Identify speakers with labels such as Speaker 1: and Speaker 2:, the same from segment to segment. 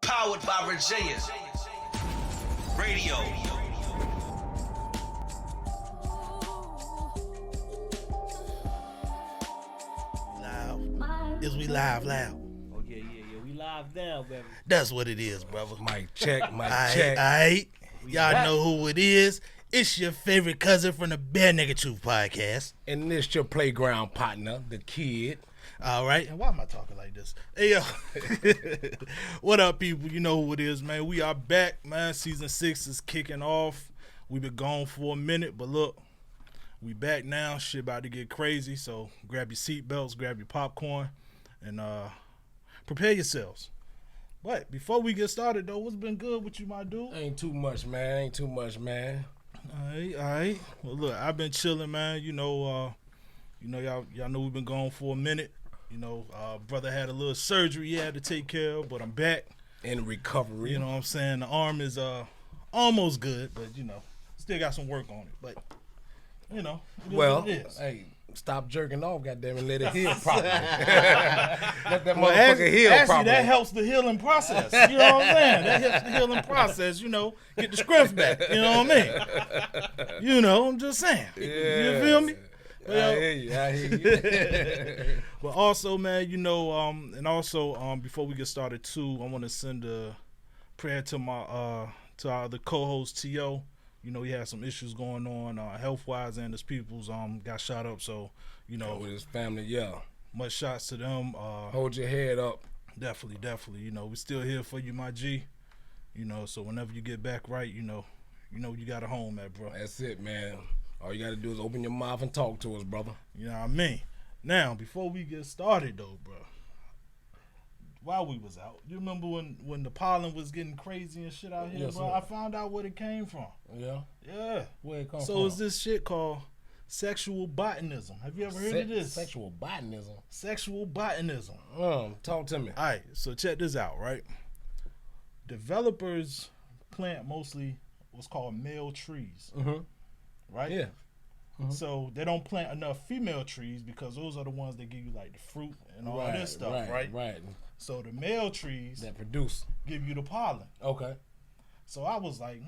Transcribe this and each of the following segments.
Speaker 1: Powered by Virginia Radio.
Speaker 2: Loud. Is we live loud?
Speaker 3: Oh, yeah. We live now, baby.
Speaker 2: That's what it is, brother.
Speaker 4: Mic check.
Speaker 2: Aight. Y'all know who it is. It's your favorite cousin from the Bare Nigga Truth podcast.
Speaker 4: And this your playground partner, the kid.
Speaker 2: All right. And why am I talking like this? Hey, yo. What up, people? You know who it is, man. We are back, man. Season 6 is kicking off. We've been gone for a minute, but look, we back now. Shit about to get crazy, so grab your seatbelts, grab your popcorn, and prepare yourselves. But before we get started, though, what's been good with you, my dude?
Speaker 4: Ain't too much, man.
Speaker 2: All right. Well, look, I've been chilling, man. Y'all know we've been gone for a minute. Brother had a little surgery he had to take care of, but I'm back.
Speaker 4: In recovery.
Speaker 2: You know what I'm saying? The arm is almost good, but, still got some work on it. But, it is what it is.
Speaker 4: Hey, stop jerking off, goddamn, and let it heal properly. Let that motherfucker heal
Speaker 2: actually,
Speaker 4: properly.
Speaker 2: that helps the healing process. You know what I'm saying? That helps the healing process, get the strength back. You know what I mean? I'm just saying.
Speaker 4: Yeah.
Speaker 2: You feel me?
Speaker 4: I hear you.
Speaker 2: But also, man, before we get started too, I want to send a prayer to my to our other co-host T.O. He had some issues going on health wise, and his people's got shot up. So
Speaker 4: with his family, yeah.
Speaker 2: Much shots to them.
Speaker 4: Hold your head up.
Speaker 2: Definitely. We still here for you, my G. So whenever you get back right, you got a home at, bro.
Speaker 4: That's it, man. All you gotta do is open your mouth and talk to us, brother.
Speaker 2: You know what I mean? Now, before we get started, though, bro, while we was out, you remember when the pollen was getting crazy and shit out here,
Speaker 4: yes,
Speaker 2: bro?
Speaker 4: sir.
Speaker 2: I found out where it came from.
Speaker 4: Yeah?
Speaker 2: Yeah.
Speaker 4: Where it come from?
Speaker 2: So it's this shit called sexual botanism. Have you ever heard of this?
Speaker 4: Sexual botanism?
Speaker 2: Sexual botanism.
Speaker 4: Talk to me.
Speaker 2: All right, so check this out, right? Developers plant mostly what's called male trees.
Speaker 4: Mm-hmm.
Speaker 2: Right?
Speaker 4: Yeah. Mm-hmm.
Speaker 2: So they don't plant enough female trees because those are the ones that give you like the fruit and all this stuff, right?
Speaker 4: Right.
Speaker 2: So the male trees
Speaker 4: That produce.
Speaker 2: give you the pollen.
Speaker 4: Okay.
Speaker 2: So I was like,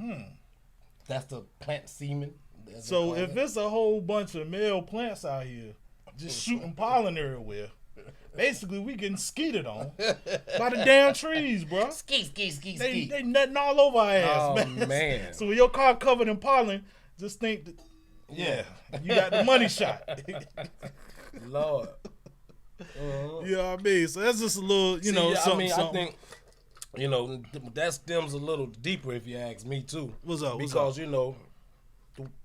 Speaker 4: That's the plant semen.
Speaker 2: So if it's a whole bunch of male plants out here just shooting pollen everywhere, basically we getting skeeted on by the damn trees, bro.
Speaker 4: Ski.
Speaker 2: They nutting all over our ass,
Speaker 4: man.
Speaker 2: So when your car covered in pollen, just think that, you got the money shot.
Speaker 4: Lord.
Speaker 2: You know what I mean? So that's just a little, something.
Speaker 4: I think, that stems a little deeper if you ask me too.
Speaker 2: What's up?
Speaker 4: Because,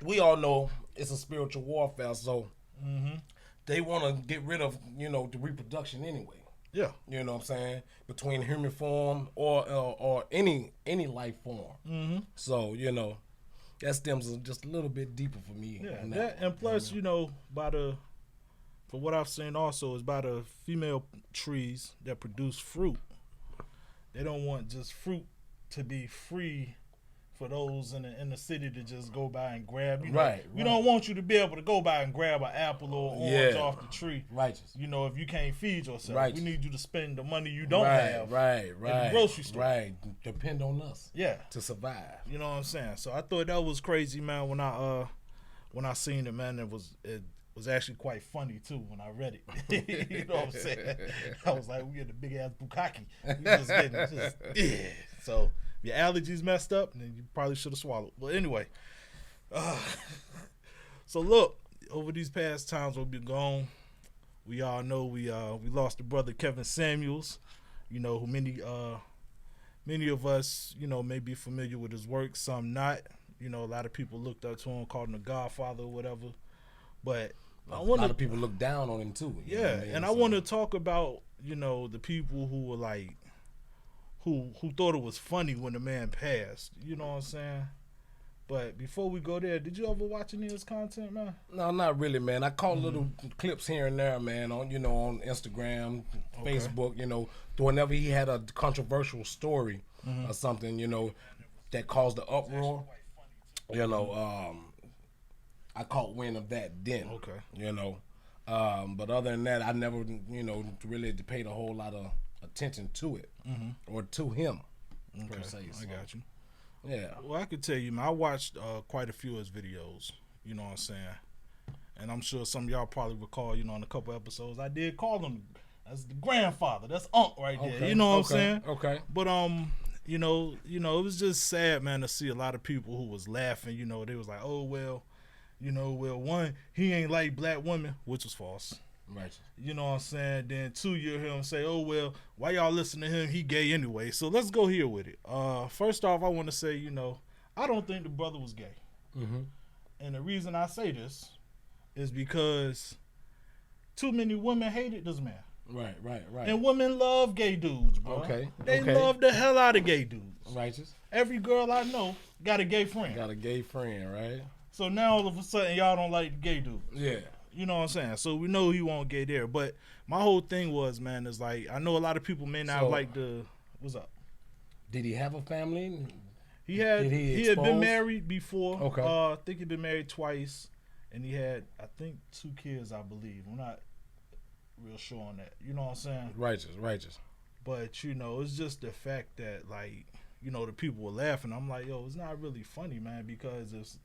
Speaker 4: we all know it's a spiritual warfare, so they want to get rid of, the reproduction anyway.
Speaker 2: Yeah.
Speaker 4: You know what I'm saying? Between human form or any life form.
Speaker 2: Mm-hmm.
Speaker 4: So, that stems just a little bit deeper for me.
Speaker 2: Yeah, and plus, from what I've seen also, is by the female trees that produce fruit. They don't want just fruit to be free for those in the city to just go by and grab. We don't want you to be able to go by and grab an apple or orange off the tree.
Speaker 4: Righteous.
Speaker 2: If you can't feed yourself.
Speaker 4: Righteous.
Speaker 2: We need you to spend the money you don't have
Speaker 4: at
Speaker 2: the grocery store.
Speaker 4: Right. Depend on us.
Speaker 2: Yeah.
Speaker 4: To survive. You
Speaker 2: know what I'm saying? So I thought that was crazy, man, when I seen it, man. It was actually quite funny too when I read it. You know what I'm saying? I was like, we get a big ass bukkake. We just getting So if your allergies messed up, then you probably should have swallowed. But anyway, so look, over these past times we've been gone, we all know we lost the brother Kevin Samuels. Who many of us may be familiar with his work, some not. A lot of people looked up to him, called him the Godfather or whatever. But
Speaker 4: a lot of people look down on him too.
Speaker 2: And I want to talk about the people who were like who thought it was funny when the man passed. You know what I'm saying? But before we go there, did you ever watch any of his content, man?
Speaker 4: No, not really, man. I caught little clips here and there, man, on on Instagram, Facebook. Whenever he had a controversial story or something, that caused the uproar. I caught wind of that then.
Speaker 2: Okay.
Speaker 4: But other than that, I never, really paid a whole lot of attention to it or to him. per se.
Speaker 2: I got you.
Speaker 4: Yeah.
Speaker 2: Well, I could tell you, man, I watched quite a few of his videos. You know what I'm saying? And I'm sure some of y'all probably recall, in a couple episodes, I did call him as the grandfather. That's Unc right there.
Speaker 4: Okay.
Speaker 2: You know what I'm saying?
Speaker 4: Okay.
Speaker 2: But it was just sad, man, to see a lot of people who was laughing. They was like, oh well, one, he ain't like black women, which was false.
Speaker 4: Right.
Speaker 2: You know what I'm saying? Then 2, you hear him say, oh well, why y'all listen to him? He gay anyway. So let's go here with it. First off, I want to say, I don't think the brother was gay.
Speaker 4: Mm-hmm.
Speaker 2: And the reason I say this is because too many women hated this man.
Speaker 4: Right.
Speaker 2: And women love gay dudes, bro.
Speaker 4: Okay.
Speaker 2: They love the hell out of gay dudes.
Speaker 4: Righteous.
Speaker 2: Every girl I know got a gay friend.
Speaker 4: Got a gay friend, right?
Speaker 2: So now all of a sudden y'all don't like gay dudes.
Speaker 4: Yeah.
Speaker 2: You know what I'm saying? So we know he won't gay there. But my whole thing was, man, is like, I know a lot of people may not like the, what's up?
Speaker 4: Did he have a family?
Speaker 2: He had been married before.
Speaker 4: Okay.
Speaker 2: I think he'd been married twice. And he had, I think, 2 kids, I believe. I'm not real sure on that. You know what I'm saying?
Speaker 4: Righteous.
Speaker 2: But, it's just the fact that, like, the people were laughing. I'm like, yo, it's not really funny, man, because if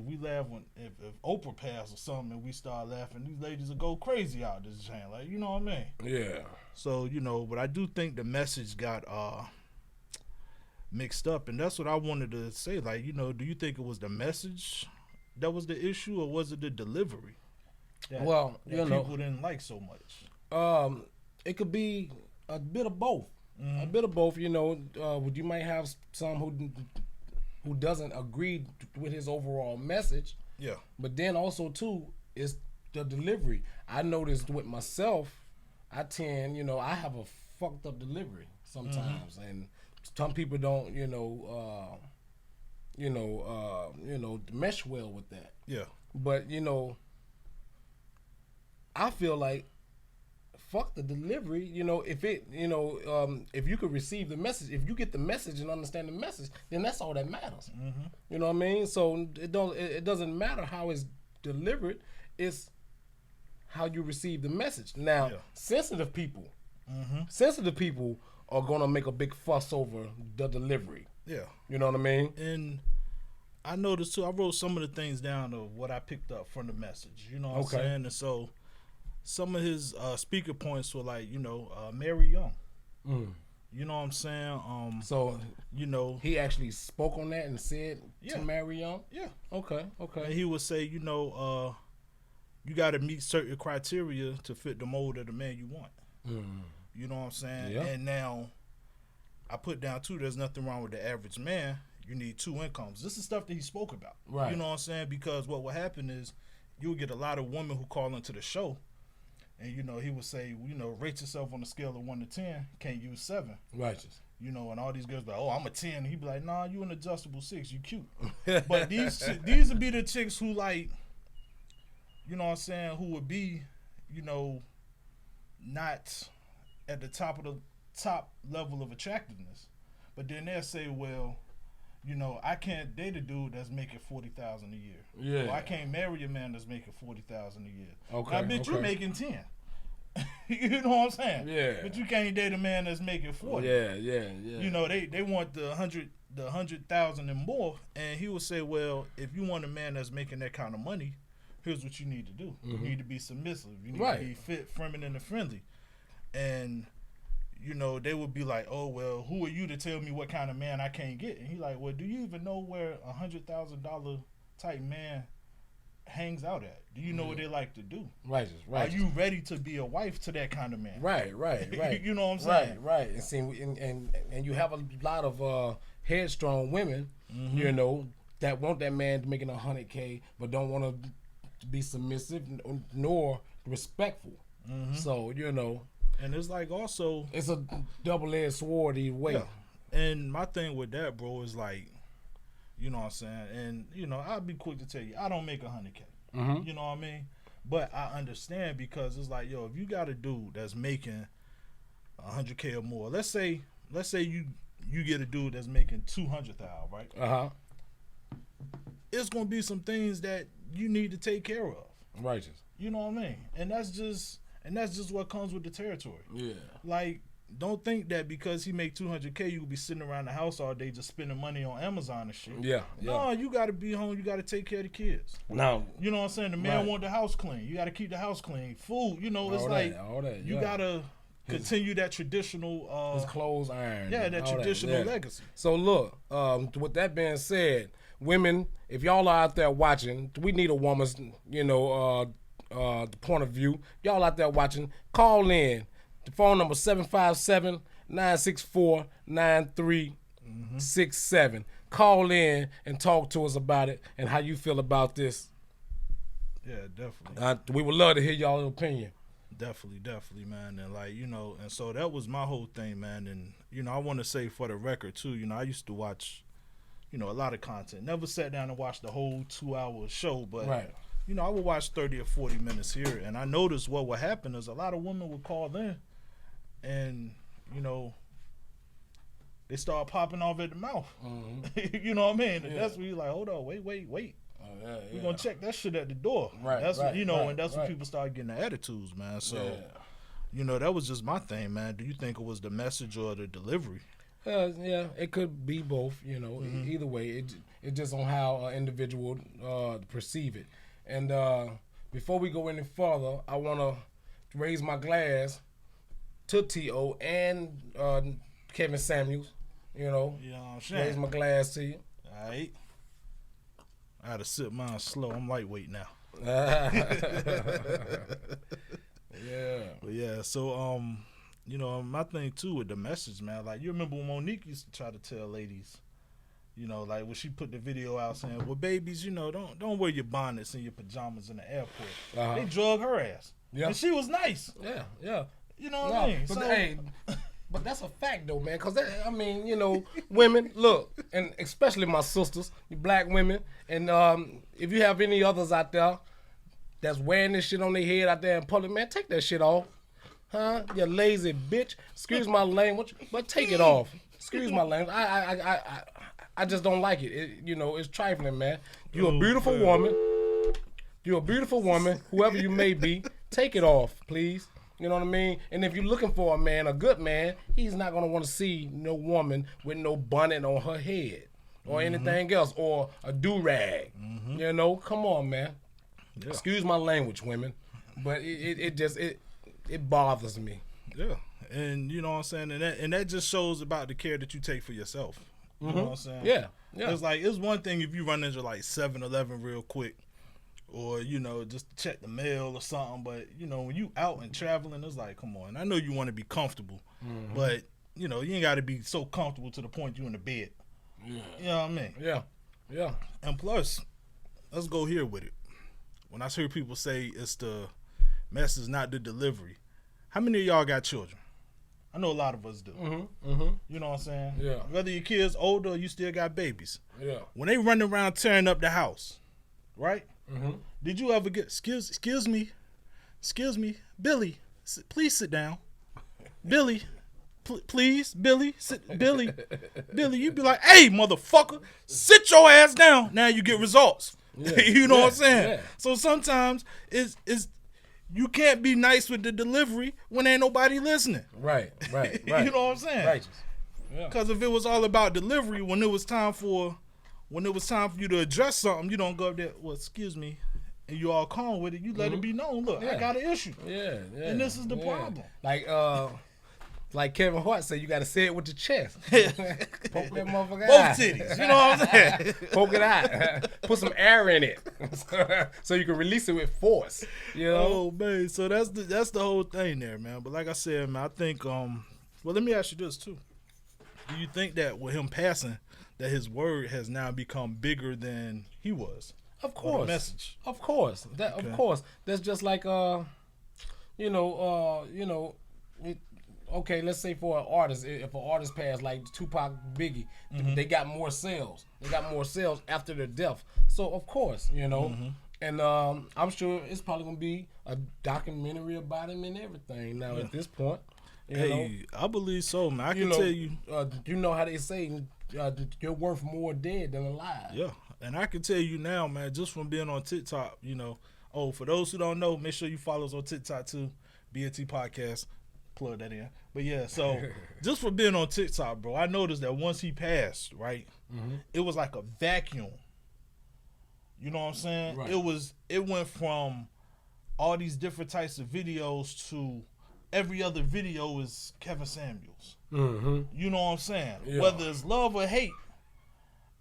Speaker 2: we laugh if Oprah passed or something and we start laughing, these ladies will go crazy out this channel. Like, you know what I mean?
Speaker 4: Yeah.
Speaker 2: So, but I do think the message got mixed up. And that's what I wanted to say. Like, do you think it was the message that was the issue, or was it the delivery that people didn't like so much?
Speaker 4: It could be a bit of both. Mm-hmm. A bit of both. You might have some who doesn't agree with his overall message.
Speaker 2: Yeah.
Speaker 4: But then also too is the delivery. I noticed with myself, I tend, I have a fucked up delivery sometimes, and some people don't, mesh well with that.
Speaker 2: Yeah.
Speaker 4: But I feel like fuck the delivery. If you could receive the message, if you get the message and understand the message, then that's all that matters.
Speaker 2: Mm-hmm.
Speaker 4: You know what I mean? So it doesn't matter how it's delivered. It's how you receive the message. Now, sensitive people are gonna make a big fuss over the delivery.
Speaker 2: Yeah.
Speaker 4: You know what I mean?
Speaker 2: And I noticed too, I wrote some of the things down of what I picked up from the message. You know what I'm saying? And so some of his speaker points were like, marry young.
Speaker 4: Mm.
Speaker 2: You know what I'm saying?
Speaker 4: So he actually spoke on that and said to marry young?
Speaker 2: Yeah.
Speaker 4: Okay.
Speaker 2: And he would say, you got to meet certain criteria to fit the mold of the man you want.
Speaker 4: Mm.
Speaker 2: You know what I'm saying?
Speaker 4: Yeah.
Speaker 2: And now I put down too, there's nothing wrong with the average man. You need 2 incomes. This is stuff that he spoke about.
Speaker 4: Right.
Speaker 2: You know what I'm saying? Because what will happen is you'll get a lot of women who call into the show, and he would say, rate yourself on a scale of 1 to 10. Can't use 7.
Speaker 4: Righteous.
Speaker 2: And all these girls be like, oh, I'm a 10. And he'd be like, nah, you an adjustable 6. You cute. But these would be the chicks who like, you know what I'm saying, who would be, not at the top level of attractiveness. But then they'll say, well, I can't date a dude that's making $40,000 a year.
Speaker 4: Yeah.
Speaker 2: Or I can't marry a man that's making $40,000 a year.
Speaker 4: Okay.
Speaker 2: I bet you're making 10. You know what I'm saying?
Speaker 4: Yeah.
Speaker 2: But you can't date a man that's making 40.
Speaker 4: Yeah.
Speaker 2: They want the 100,000 and more, and he would say, well, if you want a man that's making that kind of money, here's what you need to do.
Speaker 4: Mm-hmm.
Speaker 2: You need to be submissive. You need to be fit, feminine, and friendly. And they would be like, oh, well, who are you to tell me what kind of man I can't get? And he like, well, do you even know where $100,000 type man hangs out at? Do you know what they like to do?
Speaker 4: Right.
Speaker 2: Are you ready to be a wife to that kind of man?
Speaker 4: Right.
Speaker 2: You know what I'm saying?
Speaker 4: Right. And see, and you have a lot of headstrong women, that want that man making $100K, but don't want to be submissive nor respectful.
Speaker 2: Mm-hmm.
Speaker 4: So
Speaker 2: and it's like also
Speaker 4: it's a double-edged sword either way.
Speaker 2: Yeah. And my thing with that, bro, is like, you know what I'm saying? And, I'll be quick to tell you, I don't make $100K.
Speaker 4: Mm-hmm.
Speaker 2: You know what I mean? But I understand, because it's like, yo, if you got a dude that's making $100K or more, let's say you get a dude that's making $200,000, right?
Speaker 4: Uh-huh.
Speaker 2: It's gonna be some things that you need to take care of.
Speaker 4: Righteous.
Speaker 2: You know what I mean? And that's just what comes with the territory.
Speaker 4: Yeah.
Speaker 2: Like, don't think that because he make $200K, you will be sitting around the house all day just spending money on Amazon and shit.
Speaker 4: Yeah.
Speaker 2: No, you got to be home. You got to take care of the kids.
Speaker 4: Now,
Speaker 2: You know what I'm saying? The man want the house clean. You got to keep the house clean. Food, it's
Speaker 4: all that,
Speaker 2: you got to continue that traditional.
Speaker 4: His clothes ironed.
Speaker 2: Yeah, that traditional legacy.
Speaker 4: So look, with that being said, women, if y'all are out there watching, we need a woman's, the point of view. Y'all out there watching, call in. The phone number 757-964-9367. Call in and talk to us about it and how you feel about this.
Speaker 2: Yeah, definitely.
Speaker 4: We would love to hear y'all's opinion.
Speaker 2: Definitely, man. And and so that was my whole thing, man. And, I want to say for the record too, I used to watch, a lot of content. Never sat down and watched the whole 2-hour show, but
Speaker 4: Right.
Speaker 2: I would watch 30 or 40 minutes here, and I noticed what would happen is a lot of women would call in, and they start popping off at the mouth.
Speaker 4: Mm-hmm.
Speaker 2: You know what I mean? And
Speaker 4: Yeah.
Speaker 2: that's when you're like, hold on, wait. We're gonna check that shit at the door.
Speaker 4: Right,
Speaker 2: That's
Speaker 4: right,
Speaker 2: and that's when
Speaker 4: right.
Speaker 2: people start getting the attitudes, man. So
Speaker 4: Yeah.
Speaker 2: that was just my thing, man. Do you think it was the message or the delivery?
Speaker 4: Yeah, it could be both. Either way, it just on how an individual perceive it. And before we go any further, I want to raise my glass to T.O. and Kevin Samuels.
Speaker 2: You know what I'm saying?
Speaker 4: Raise my glass to you.
Speaker 2: All right. I had to sip mine slow. I'm lightweight now.
Speaker 4: Yeah.
Speaker 2: But yeah, so my thing too with the message, man. Like, you remember when Monique used to try to tell ladies, like when she put the video out saying, "Well, babies, don't wear your bonnets and your pajamas in the airport."
Speaker 4: Uh-huh.
Speaker 2: They drug her ass.
Speaker 4: Yeah.
Speaker 2: And she was nice.
Speaker 4: Yeah.
Speaker 2: You know what I mean?
Speaker 4: But,
Speaker 2: So,
Speaker 4: but that's a fact though, man. Cause women look, and especially my sisters, you black women, and if you have any others out there that's wearing this shit on their head out there in public, man, take that shit off, huh? You lazy bitch. Excuse my language, but take it off. Excuse my language. I just don't like it. It's trifling, man. You're a beautiful woman. You're a beautiful woman, whoever you may be. Take it off, please. You know what I mean? And if you're looking for a man, a good man, he's not going to want to see no woman with no bonnet on her head or anything else or a do-rag. Come on, man. Yeah. Excuse my language, women. But it bothers me.
Speaker 2: Yeah. And you know what I'm saying? And that just shows about the care that you take for yourself. You know what I'm saying?
Speaker 4: Yeah.
Speaker 2: It's one thing if you run into like 7-Eleven real quick, or just check the mail or something, but when you out and traveling, it's like, come on. I know you want to be comfortable, but you ain't got to be so comfortable to the point you in the bed. Yeah. You know what I mean?
Speaker 4: Yeah.
Speaker 2: And plus, let's go here with it. When I hear people say it's the message, not the delivery, how many of y'all got children? I know a lot of us do. You know what I'm saying?
Speaker 4: Yeah.
Speaker 2: Whether your kid's older or you still got babies.
Speaker 4: Yeah.
Speaker 2: When they run around tearing up the house, right? Did you ever get, excuse me, Billy, please sit down. Billy, please, Billy, Billy, you be like, hey, motherfucker, sit your ass down. Now you get results.
Speaker 4: Yeah.
Speaker 2: You know what I'm saying?
Speaker 4: Yeah.
Speaker 2: So sometimes it's you can't be nice with the delivery when ain't nobody listening.
Speaker 4: Right.
Speaker 2: You know what I'm saying?
Speaker 4: Righteous. Yeah.
Speaker 2: Because if it was all about delivery, when it was time for you to address something, you don't go up there, well, excuse me, and you all calm with it. You let it be known. Look, I got an issue.
Speaker 4: Yeah.
Speaker 2: And this is the problem.
Speaker 4: Like Kevin Hart said, you got to say it with the chest. Poke that motherfucker
Speaker 2: Both
Speaker 4: out.
Speaker 2: titties. You know what I'm saying?
Speaker 4: Poke it out. Put some air in it so you can release it with force. You know?
Speaker 2: Oh man, so that's the whole thing there, man. But like I said, man, I think well, let me ask you this too. Do you think that with him passing, that his word has now become bigger than he was?
Speaker 4: Of course.
Speaker 2: The message.
Speaker 4: Of course. Of course. That's just like okay, let's say for an artist, if an artist passed like Tupac, Biggie, they got more sales. They got more sales after their death. So of course, and I'm sure it's probably gonna be a documentary about him and everything now at this point. You know?
Speaker 2: I believe so, man. I can tell you.
Speaker 4: You know how they say you're worth more dead than alive.
Speaker 2: Yeah, and I can tell you now, man, just from being on TikTok, for those who don't know, make sure you follow us on TikTok too, BNT Podcast. plug that in. But yeah, so just for being on TikTok, bro, I noticed that once he passed, right, it was like a vacuum. You know what I'm saying?
Speaker 4: Right.
Speaker 2: It went from all these different types of videos to every other video is Kevin Samuels. You know what I'm saying?
Speaker 4: Yeah.
Speaker 2: Whether it's love or hate.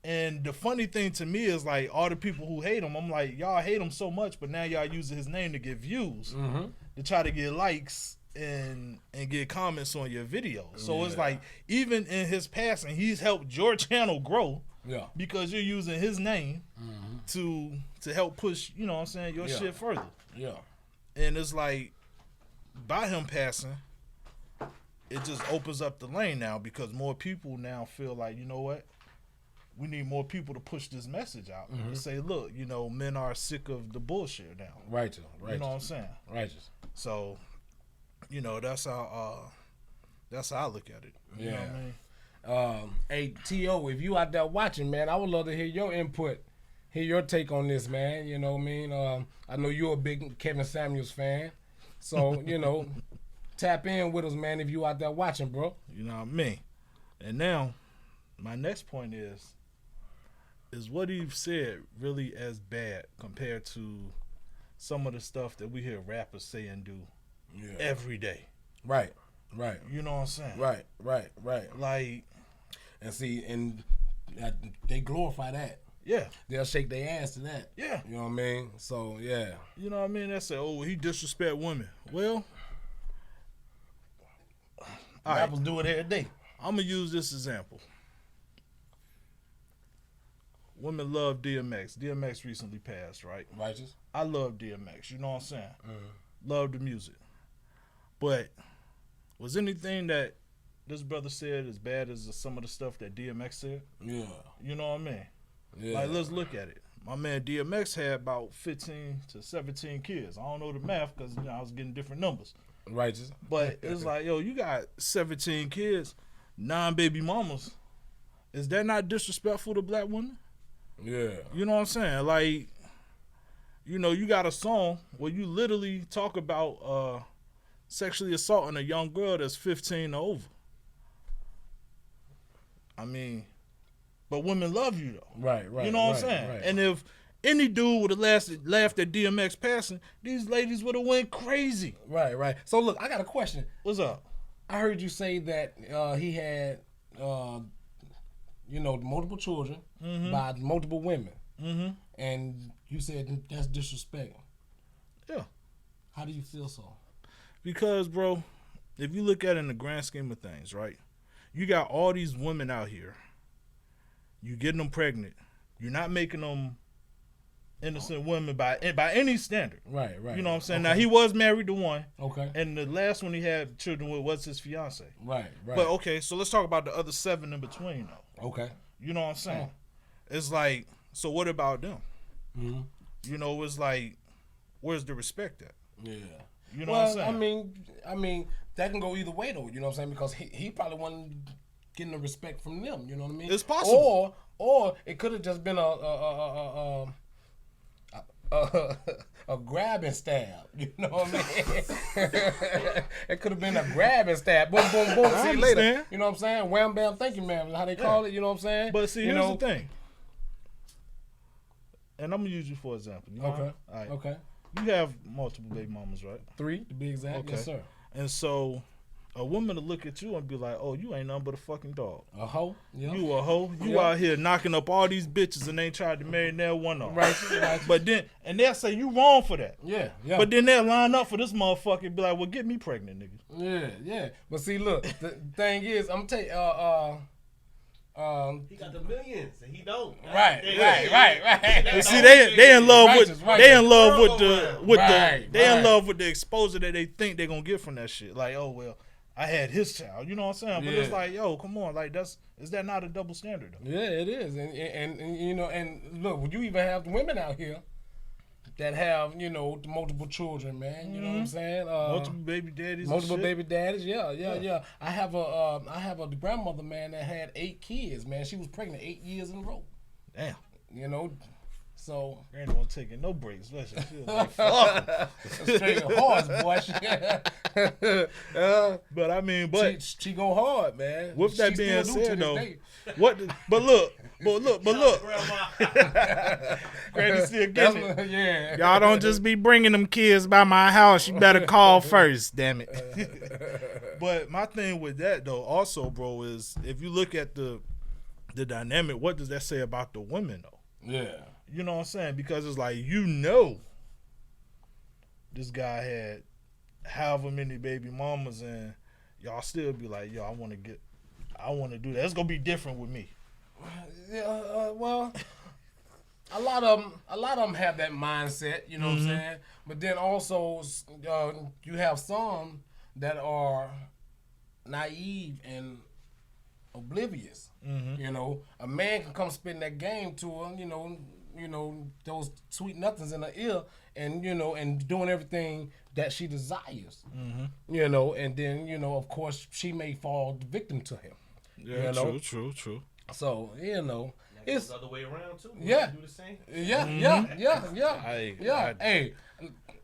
Speaker 2: And the funny thing to me is like all the people who hate him, I'm like, y'all hate him so much, but now y'all using his name to get views, to try to get likes and get comments on your videos. So it's like even in his passing, he's helped your channel grow. Yeah. Because you're using his name to help push, you know what I'm saying, your shit further. Yeah. And it's like by him passing, it just opens up the lane now because more people now feel like, you know what? We need more people to push this message out and say, look, you know, men are sick of the bullshit now. Right. You know what I'm saying? Righteous. So, you know, that's how I look at it. You know what I mean?
Speaker 4: Hey, T.O., if you out there watching, man, I would love to hear your input, hear your take on this, man. You know what I mean? I know you're a big Kevin Samuels fan. So, you know, tap in with us, man, if you out there watching, bro.
Speaker 2: You know what I mean? And now, my next point is what you've said really as bad compared to some of the stuff that we hear rappers say and do every day?
Speaker 4: Right.
Speaker 2: You know what I'm saying?
Speaker 4: Right.
Speaker 2: Like,
Speaker 4: and see, and they glorify that. Yeah. They'll shake their ass to that. Yeah. You know what I mean? So, yeah.
Speaker 2: You know what I mean? They say, oh, he disrespect women. Well,
Speaker 4: rappers do it every day.
Speaker 2: I'm going to use this example. Women love DMX. DMX recently passed, right?
Speaker 4: Righteous.
Speaker 2: I love DMX. You know what I'm saying? Love the music. But was anything that this brother said as bad as some of the stuff that DMX said? Yeah. You know what I mean? Yeah. Like, let's look at it. My man DMX had about 15 to 17 kids. I don't know the math because, you know, I was getting different numbers.
Speaker 4: Righteous.
Speaker 2: But it's like, yo, you got 17 kids, 9 baby mamas. Is that not disrespectful to black women? Yeah. You know what I'm saying? Like, you know, you got a song where you literally talk about sexually assaulting a young girl that's 15 or over. I mean, but women love you though. Right. You know what I'm saying? Right. And if any dude would have laughed at DMX passing, these ladies would have went crazy.
Speaker 4: Right. So look, I got a question.
Speaker 2: What's up?
Speaker 4: I heard you say that he had you know, multiple children by multiple women. And you said that's disrespect. Yeah. How do you feel so?
Speaker 2: Because, bro, if you look at it in the grand scheme of things, right? You got all these women out here. You getting them pregnant. You're not making them innocent women by any standard. Right. You know what I'm saying? Okay. Now, he was married to one. Okay. And the last one he had children with was his fiance. Right. But, okay, so let's talk about the other 7 in between, though. Okay. You know what I'm saying? It's like, so what about them? You know, it's like, where's the respect at? Yeah. You know what I'm saying?
Speaker 4: I mean, that can go either way, though. You know what I'm saying? Because he probably wasn't getting the respect from them. You know what I mean?
Speaker 2: It's possible.
Speaker 4: Or it could have just been a grab and stab. You know what I mean? It could have been a grab and stab. Boom, boom, boom. See you later. You know what I'm saying? Wham, bam, thank you, ma'am. How they call it. You know what I'm saying?
Speaker 2: But see, here's the thing. And I'm going to use you for example. You know?
Speaker 4: Okay. All right. Okay.
Speaker 2: You have multiple baby mamas, right?
Speaker 4: 3 to be exact. Okay. Yes, sir.
Speaker 2: And so a woman to look at you and be like, oh, you ain't nothing but a fucking dog.
Speaker 4: A hoe? Yep.
Speaker 2: You a hoe. You out here knocking up all these bitches and ain't tried to marry never one of them. Right. But then, and they'll say you wrong for that. Yeah. But then they'll line up for this motherfucker and be like, well, get me pregnant, nigga.
Speaker 4: Yeah. But see, look, the thing is, I'm telling
Speaker 3: he got the millions and he don't.
Speaker 4: Right.
Speaker 2: You see, they in love with the exposure that they think they're gonna get from that shit. Like, oh well, I had his child. You know what I'm saying? But it's like, yo, come on, like is that not a double standard though?
Speaker 4: Yeah, it is. And you know, and look, you even have women out here that have, you know, multiple children, man. You know what I'm saying?
Speaker 2: Multiple baby daddies.
Speaker 4: Yeah. I have a grandmother, man, that had 8 kids, man. She was pregnant 8 years in a row.
Speaker 2: Damn.
Speaker 4: You know, So
Speaker 2: Granny wasn't taking no breaks. Listen, she was like, fuck 'em.
Speaker 4: straight horse, boy.
Speaker 2: But I mean, but
Speaker 4: she go hard, man.
Speaker 2: with
Speaker 4: She
Speaker 2: that
Speaker 4: still
Speaker 2: being
Speaker 4: do to
Speaker 2: said,
Speaker 4: this
Speaker 2: though,
Speaker 4: day.
Speaker 2: but look,
Speaker 3: Grandma.
Speaker 2: Granny still getting it.
Speaker 4: Yeah.
Speaker 2: Y'all don't just be bringing them kids by my house. You better call first, damn it. But my thing with that though, also, bro, is if you look at the dynamic, what does that say about the women though?
Speaker 4: Yeah.
Speaker 2: You know what I'm saying? Because it's like, this guy had however many baby mamas, and y'all still be like, yo, I want to do that. It's gonna be different with me.
Speaker 4: Yeah, well, a lot of them have that mindset, you know what I'm saying? But then also, you have some that are naive and oblivious. You know, a man can come spitting that game to her, you know, those sweet nothings in her ear, and and doing everything that she desires. You know, and then of course, she may fall victim to him.
Speaker 2: Yeah,
Speaker 4: you know?
Speaker 2: true.
Speaker 4: So it's
Speaker 3: the other way around too.
Speaker 4: Yeah.
Speaker 3: Do the same.
Speaker 4: yeah. Hey,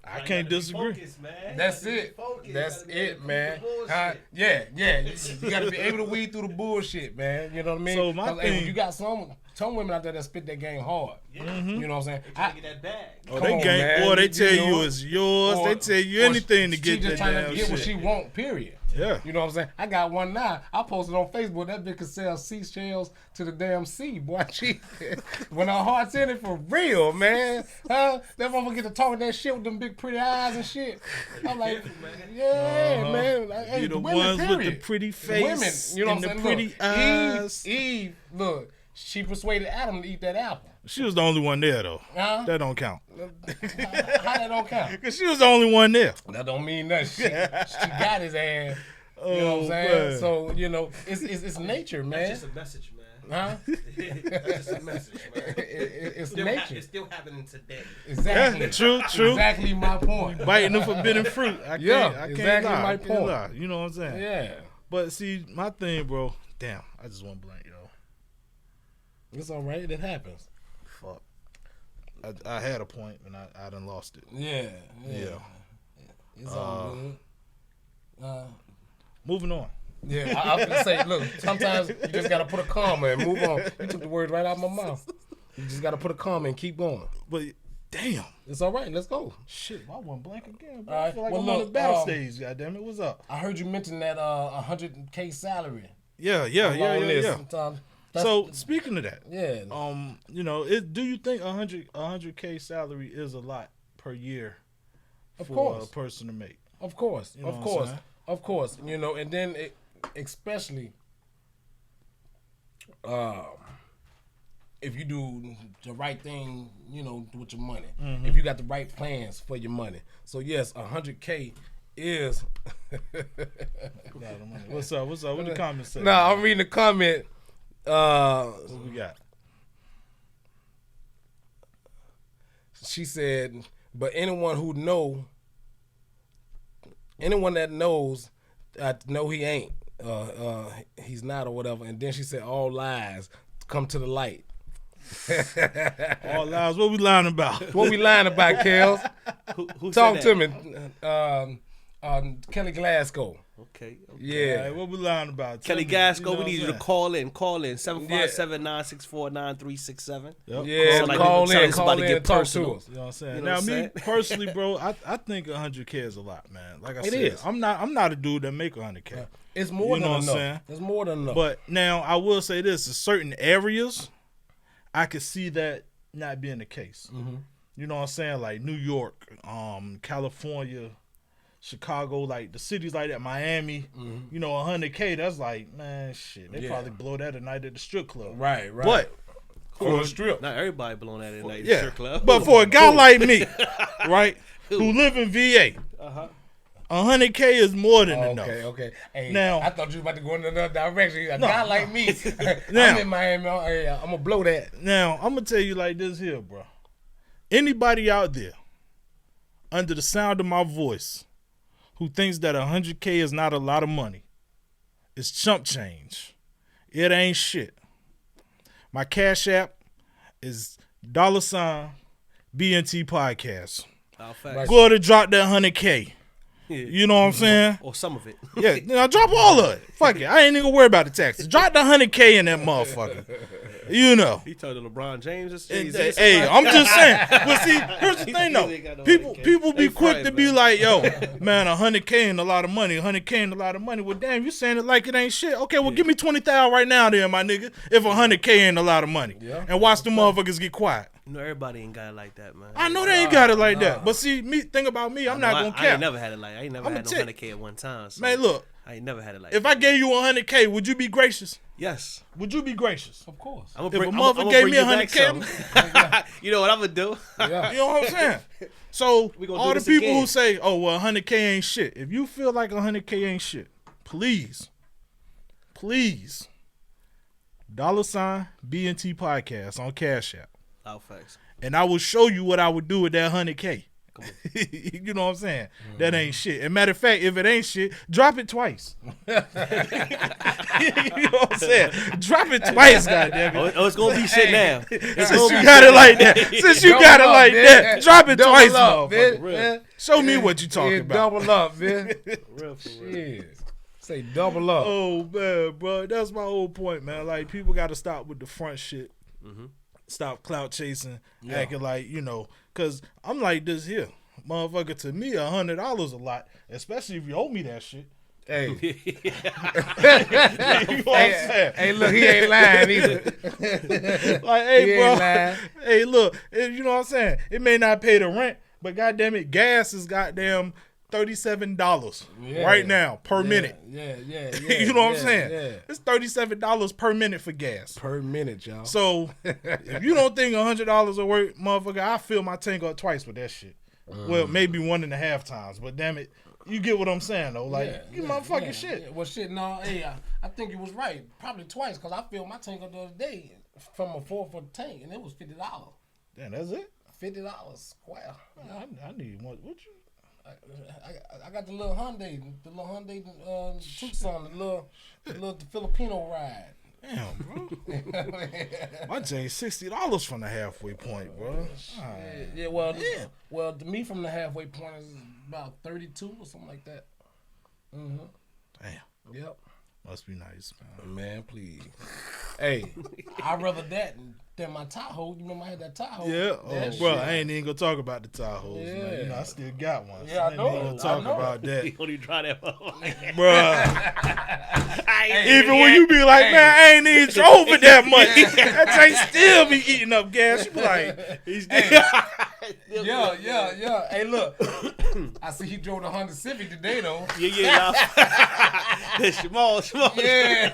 Speaker 2: I can't disagree.
Speaker 3: Focus, man.
Speaker 4: that's
Speaker 3: You gotta be
Speaker 4: it.
Speaker 3: focused.
Speaker 4: That's
Speaker 3: You gotta be able
Speaker 4: it,
Speaker 3: to beat
Speaker 4: man.
Speaker 3: the bullshit.
Speaker 4: You got to be able to weed through the bullshit, man. You know what I mean?
Speaker 2: So my
Speaker 4: 'Cause, hey,
Speaker 2: thing-
Speaker 4: you got some women out there that spit that game hard. You know what I'm saying?
Speaker 3: They trying to get that bag.
Speaker 2: Oh,
Speaker 4: Come
Speaker 2: they
Speaker 4: on,
Speaker 2: gang,
Speaker 4: man.
Speaker 2: boy, they
Speaker 4: You
Speaker 2: tell you
Speaker 4: know,
Speaker 2: it's yours.
Speaker 4: or-
Speaker 2: They tell you
Speaker 4: or
Speaker 2: anything to
Speaker 4: she
Speaker 2: get
Speaker 4: just
Speaker 2: that
Speaker 4: trying
Speaker 2: damn
Speaker 4: to get what
Speaker 2: shit.
Speaker 4: she want. Period.
Speaker 2: Yeah.
Speaker 4: You know what I'm saying? I got one now. I posted on Facebook. That bitch could sell seashells to the damn sea, boy. She, when her heart's in it for real, man. Huh? That motherfucker get to talking that shit with them big pretty eyes and shit. I'm like, yeah, man. Like, hey,
Speaker 2: You the
Speaker 4: women,
Speaker 2: ones with the
Speaker 4: period.
Speaker 2: pretty face
Speaker 4: Women, you know
Speaker 2: and
Speaker 4: what
Speaker 2: the
Speaker 4: I'm saying?
Speaker 2: pretty
Speaker 4: Look,
Speaker 2: eyes.
Speaker 4: Eve, look, she persuaded Adam to eat that apple.
Speaker 2: She was the only one there though.
Speaker 4: Huh?
Speaker 2: That don't count.
Speaker 4: How that don't count?
Speaker 2: Cause she was the only one there.
Speaker 4: That don't mean nothing. She got his ass. You know what I'm saying?
Speaker 2: man.
Speaker 4: So, it's nature, man.
Speaker 3: That's just a message, man.
Speaker 4: Huh?
Speaker 3: That's just a message, man.
Speaker 4: It's
Speaker 3: Still
Speaker 4: nature.
Speaker 3: it's still happening today.
Speaker 4: Exactly.
Speaker 2: Yeah, true.
Speaker 4: Exactly my point.
Speaker 2: Biting the forbidden fruit. I can't
Speaker 4: exactly
Speaker 2: lie.
Speaker 4: my
Speaker 2: I can't
Speaker 4: point.
Speaker 2: lie. You know what I'm saying?
Speaker 4: Yeah.
Speaker 2: But see, my thing, bro. Damn, I just went blank, yo.
Speaker 4: It's all right. It happens.
Speaker 2: Fuck. I had a point and I done lost it.
Speaker 4: Yeah.
Speaker 2: Yeah.
Speaker 4: It's all good.
Speaker 2: Moving on.
Speaker 4: Yeah, I was gonna say, look, sometimes you just gotta put a comma and move on. You took the words right out of my mouth. You just gotta put a comma and keep going.
Speaker 2: But damn.
Speaker 4: It's all right. Let's go.
Speaker 2: Shit, I went blank again, bro.
Speaker 4: All right,
Speaker 2: I feel like
Speaker 4: well,
Speaker 2: I'm on the
Speaker 4: look,
Speaker 2: battle stage, goddammit. What's up?
Speaker 4: I heard you mention that 100K salary.
Speaker 2: Yeah.
Speaker 4: Sometimes
Speaker 2: So speaking of that,
Speaker 4: yeah,
Speaker 2: do you think 100K salary is a lot per year
Speaker 4: of
Speaker 2: for
Speaker 4: course,
Speaker 2: a person to make?
Speaker 4: of course,
Speaker 2: know
Speaker 4: of
Speaker 2: what I'm
Speaker 4: course,
Speaker 2: saying?
Speaker 4: of course. And then especially if you do the right thing, with your money. If you got the right plans for your money. So yes, 100K is.
Speaker 2: What's up? What the comments say?
Speaker 4: No, I'm reading the comment.
Speaker 2: What we got?
Speaker 4: She said, but anyone that knows, I know he ain't. He's not or whatever. And then she said, all lies come to the light.
Speaker 2: All lies. What we lying about?
Speaker 4: What we lying about, Kels?
Speaker 3: Who
Speaker 4: Talk
Speaker 3: said
Speaker 4: to
Speaker 3: that?
Speaker 4: me. Kelly Glasgow.
Speaker 3: Okay.
Speaker 4: Yeah.
Speaker 2: All right, what we lying about? Tell
Speaker 3: Kelly
Speaker 2: me,
Speaker 3: Gasco,
Speaker 2: you know
Speaker 3: we need you
Speaker 2: what
Speaker 3: to
Speaker 2: I'm
Speaker 3: call in 757-964-9367.
Speaker 2: Yep.
Speaker 4: Yeah,
Speaker 3: Call in.
Speaker 4: call
Speaker 3: Tell
Speaker 4: in,
Speaker 3: us
Speaker 4: call
Speaker 3: about to
Speaker 4: in,
Speaker 3: get
Speaker 4: and talk
Speaker 3: personal.
Speaker 4: to us.
Speaker 2: You know what I'm saying?
Speaker 3: You know
Speaker 2: Now,
Speaker 3: what I'm
Speaker 2: me
Speaker 3: saying?
Speaker 2: personally, bro, I think 100K is a lot, man. Like I
Speaker 4: It
Speaker 2: said,
Speaker 4: is.
Speaker 2: I'm not a dude that make 100K.
Speaker 4: It's more
Speaker 2: You know
Speaker 4: than
Speaker 2: what I'm
Speaker 4: enough.
Speaker 2: saying?
Speaker 4: It's more than enough.
Speaker 2: But now I will say this: in certain areas, I could see that not being the case. You know what I'm saying? Like New York, California, Chicago, like the cities like that, Miami. 100K. That's like, man, shit. They
Speaker 4: Yeah.
Speaker 2: probably blow that a night at the strip club.
Speaker 4: right.
Speaker 2: But
Speaker 4: On the strip.
Speaker 3: Not everybody blowing that in like
Speaker 2: yeah,
Speaker 3: strip club.
Speaker 2: but for a guy like me, right, who live in VA, 100K is more than enough.
Speaker 4: Okay. Hey,
Speaker 2: Now-
Speaker 4: I thought you was about to go in another direction. A guy like me,
Speaker 2: Now-
Speaker 4: I'm in Miami. I'm gonna blow that.
Speaker 2: Now, I'm going to tell you like this here, bro. Anybody out there under the sound of my voice who thinks that 100K is not a lot of money, it's chump change. It ain't shit. My Cash App is $ BNT podcast.
Speaker 3: Facts.
Speaker 2: Go to drop that 100K.
Speaker 3: Yeah.
Speaker 2: You know what I'm saying?
Speaker 3: Or some of it.
Speaker 2: Yeah, now drop all of it. Fuck it. I ain't even gonna worry about the taxes. Drop the 100K in that motherfucker. You know.
Speaker 3: He told LeBron James.
Speaker 2: Hey, I'm just saying. But see, here's the thing though. People be quick to be like, yo, man, 100K ain't a lot of money. 100K ain't a lot of money. Well, damn, you saying it like it ain't shit. Okay, well, give me 20,000 right now, there, my nigga. If 100K ain't a lot of money, and watch the motherfuckers get quiet.
Speaker 3: You know, everybody ain't got it like that, man.
Speaker 2: I know they ain't got it like that. But see, think about me. I'm not gonna cap.
Speaker 3: I ain't never had it like. I ain't never had no 100K at one time. So
Speaker 2: man, look.
Speaker 3: I ain't never had it like.
Speaker 2: If I gave you 100K, would you be gracious?
Speaker 3: Yes.
Speaker 2: Would you be gracious?
Speaker 4: Of course.
Speaker 2: If a motherfucker gave me 100K,
Speaker 3: you know what I'm gonna do?
Speaker 4: Yeah.
Speaker 2: You know what I'm saying? So all the people
Speaker 3: again.
Speaker 2: who say, "Oh, well, 100K ain't shit," if you feel like 100K ain't shit, please, $ BNT podcast on Cash App,
Speaker 3: Facts.
Speaker 2: and I will show you what I would do with that 100K. You know what I'm saying? That ain't shit. And matter of fact, if it ain't shit, drop it twice. You know what I'm saying? Drop it twice, goddammit.
Speaker 3: Oh, it's gonna be shit now.
Speaker 2: Since you got it like that. Since you got it like that, drop it twice, motherfucker. Show me what you talking about.
Speaker 4: Double up, man.
Speaker 3: Real for real.
Speaker 4: Shit. Say double up.
Speaker 2: Oh man, bro, that's my whole point, man. Like people got to stop with the front shit. Stop clout chasing, acting like cause I'm like this here, motherfucker. To me, $100 a lot, especially if you owe me that shit.
Speaker 4: Hey,
Speaker 2: You know what I'm saying?
Speaker 4: hey, look, he ain't lying either.
Speaker 2: Like, hey,
Speaker 4: He
Speaker 2: bro,
Speaker 4: ain't lying.
Speaker 2: hey, look, you know what I'm saying? It may not pay the rent, but goddamn it, gas is goddamn $37 right now per minute.
Speaker 4: Yeah.
Speaker 2: You know what I'm saying?
Speaker 4: Yeah.
Speaker 2: It's $37 per minute for gas.
Speaker 4: Per minute, y'all.
Speaker 2: So if you don't think $100 will work, motherfucker, I fill my tank up twice with that shit. Well, maybe 1.5 times, but damn it, you get what I'm saying though. Like, you motherfucking shit.
Speaker 4: Yeah. Well, shit, no, hey, I think you was right. Probably twice, because I filled my tank up the other day from a 4-foot tank, and it was $50.
Speaker 2: Damn, that's it?
Speaker 4: $50 square.
Speaker 2: I need one. What you?
Speaker 4: I got the little Hyundai Tucson, the Filipino ride.
Speaker 2: Damn, bro. My change $60 from the halfway point, bro.
Speaker 4: Yeah, well, to me from the halfway point is about 32 or something like that.
Speaker 2: Damn.
Speaker 4: Yep.
Speaker 2: Must be nice, man.
Speaker 4: Man, please. Hey, I'd rather that than my Tahoe. You remember I had that Tahoe?
Speaker 2: Yeah.
Speaker 4: That
Speaker 2: Oh, bro,
Speaker 4: shit.
Speaker 2: I ain't even gonna talk about the Tahoes, man. You know, I still got one.
Speaker 4: Yeah, I
Speaker 2: ain't
Speaker 4: know
Speaker 2: even
Speaker 4: it.
Speaker 2: gonna talk
Speaker 4: I know
Speaker 2: about that.
Speaker 3: You don't even try that.
Speaker 2: Bruh. Even when you be like, man, I ain't even drove it that much. That tank still be eating up gas. You be like, he's dead.
Speaker 4: Yeah. Hey, look. I see he drove the Honda Civic today, though.
Speaker 3: Yeah. Small.
Speaker 4: Yeah.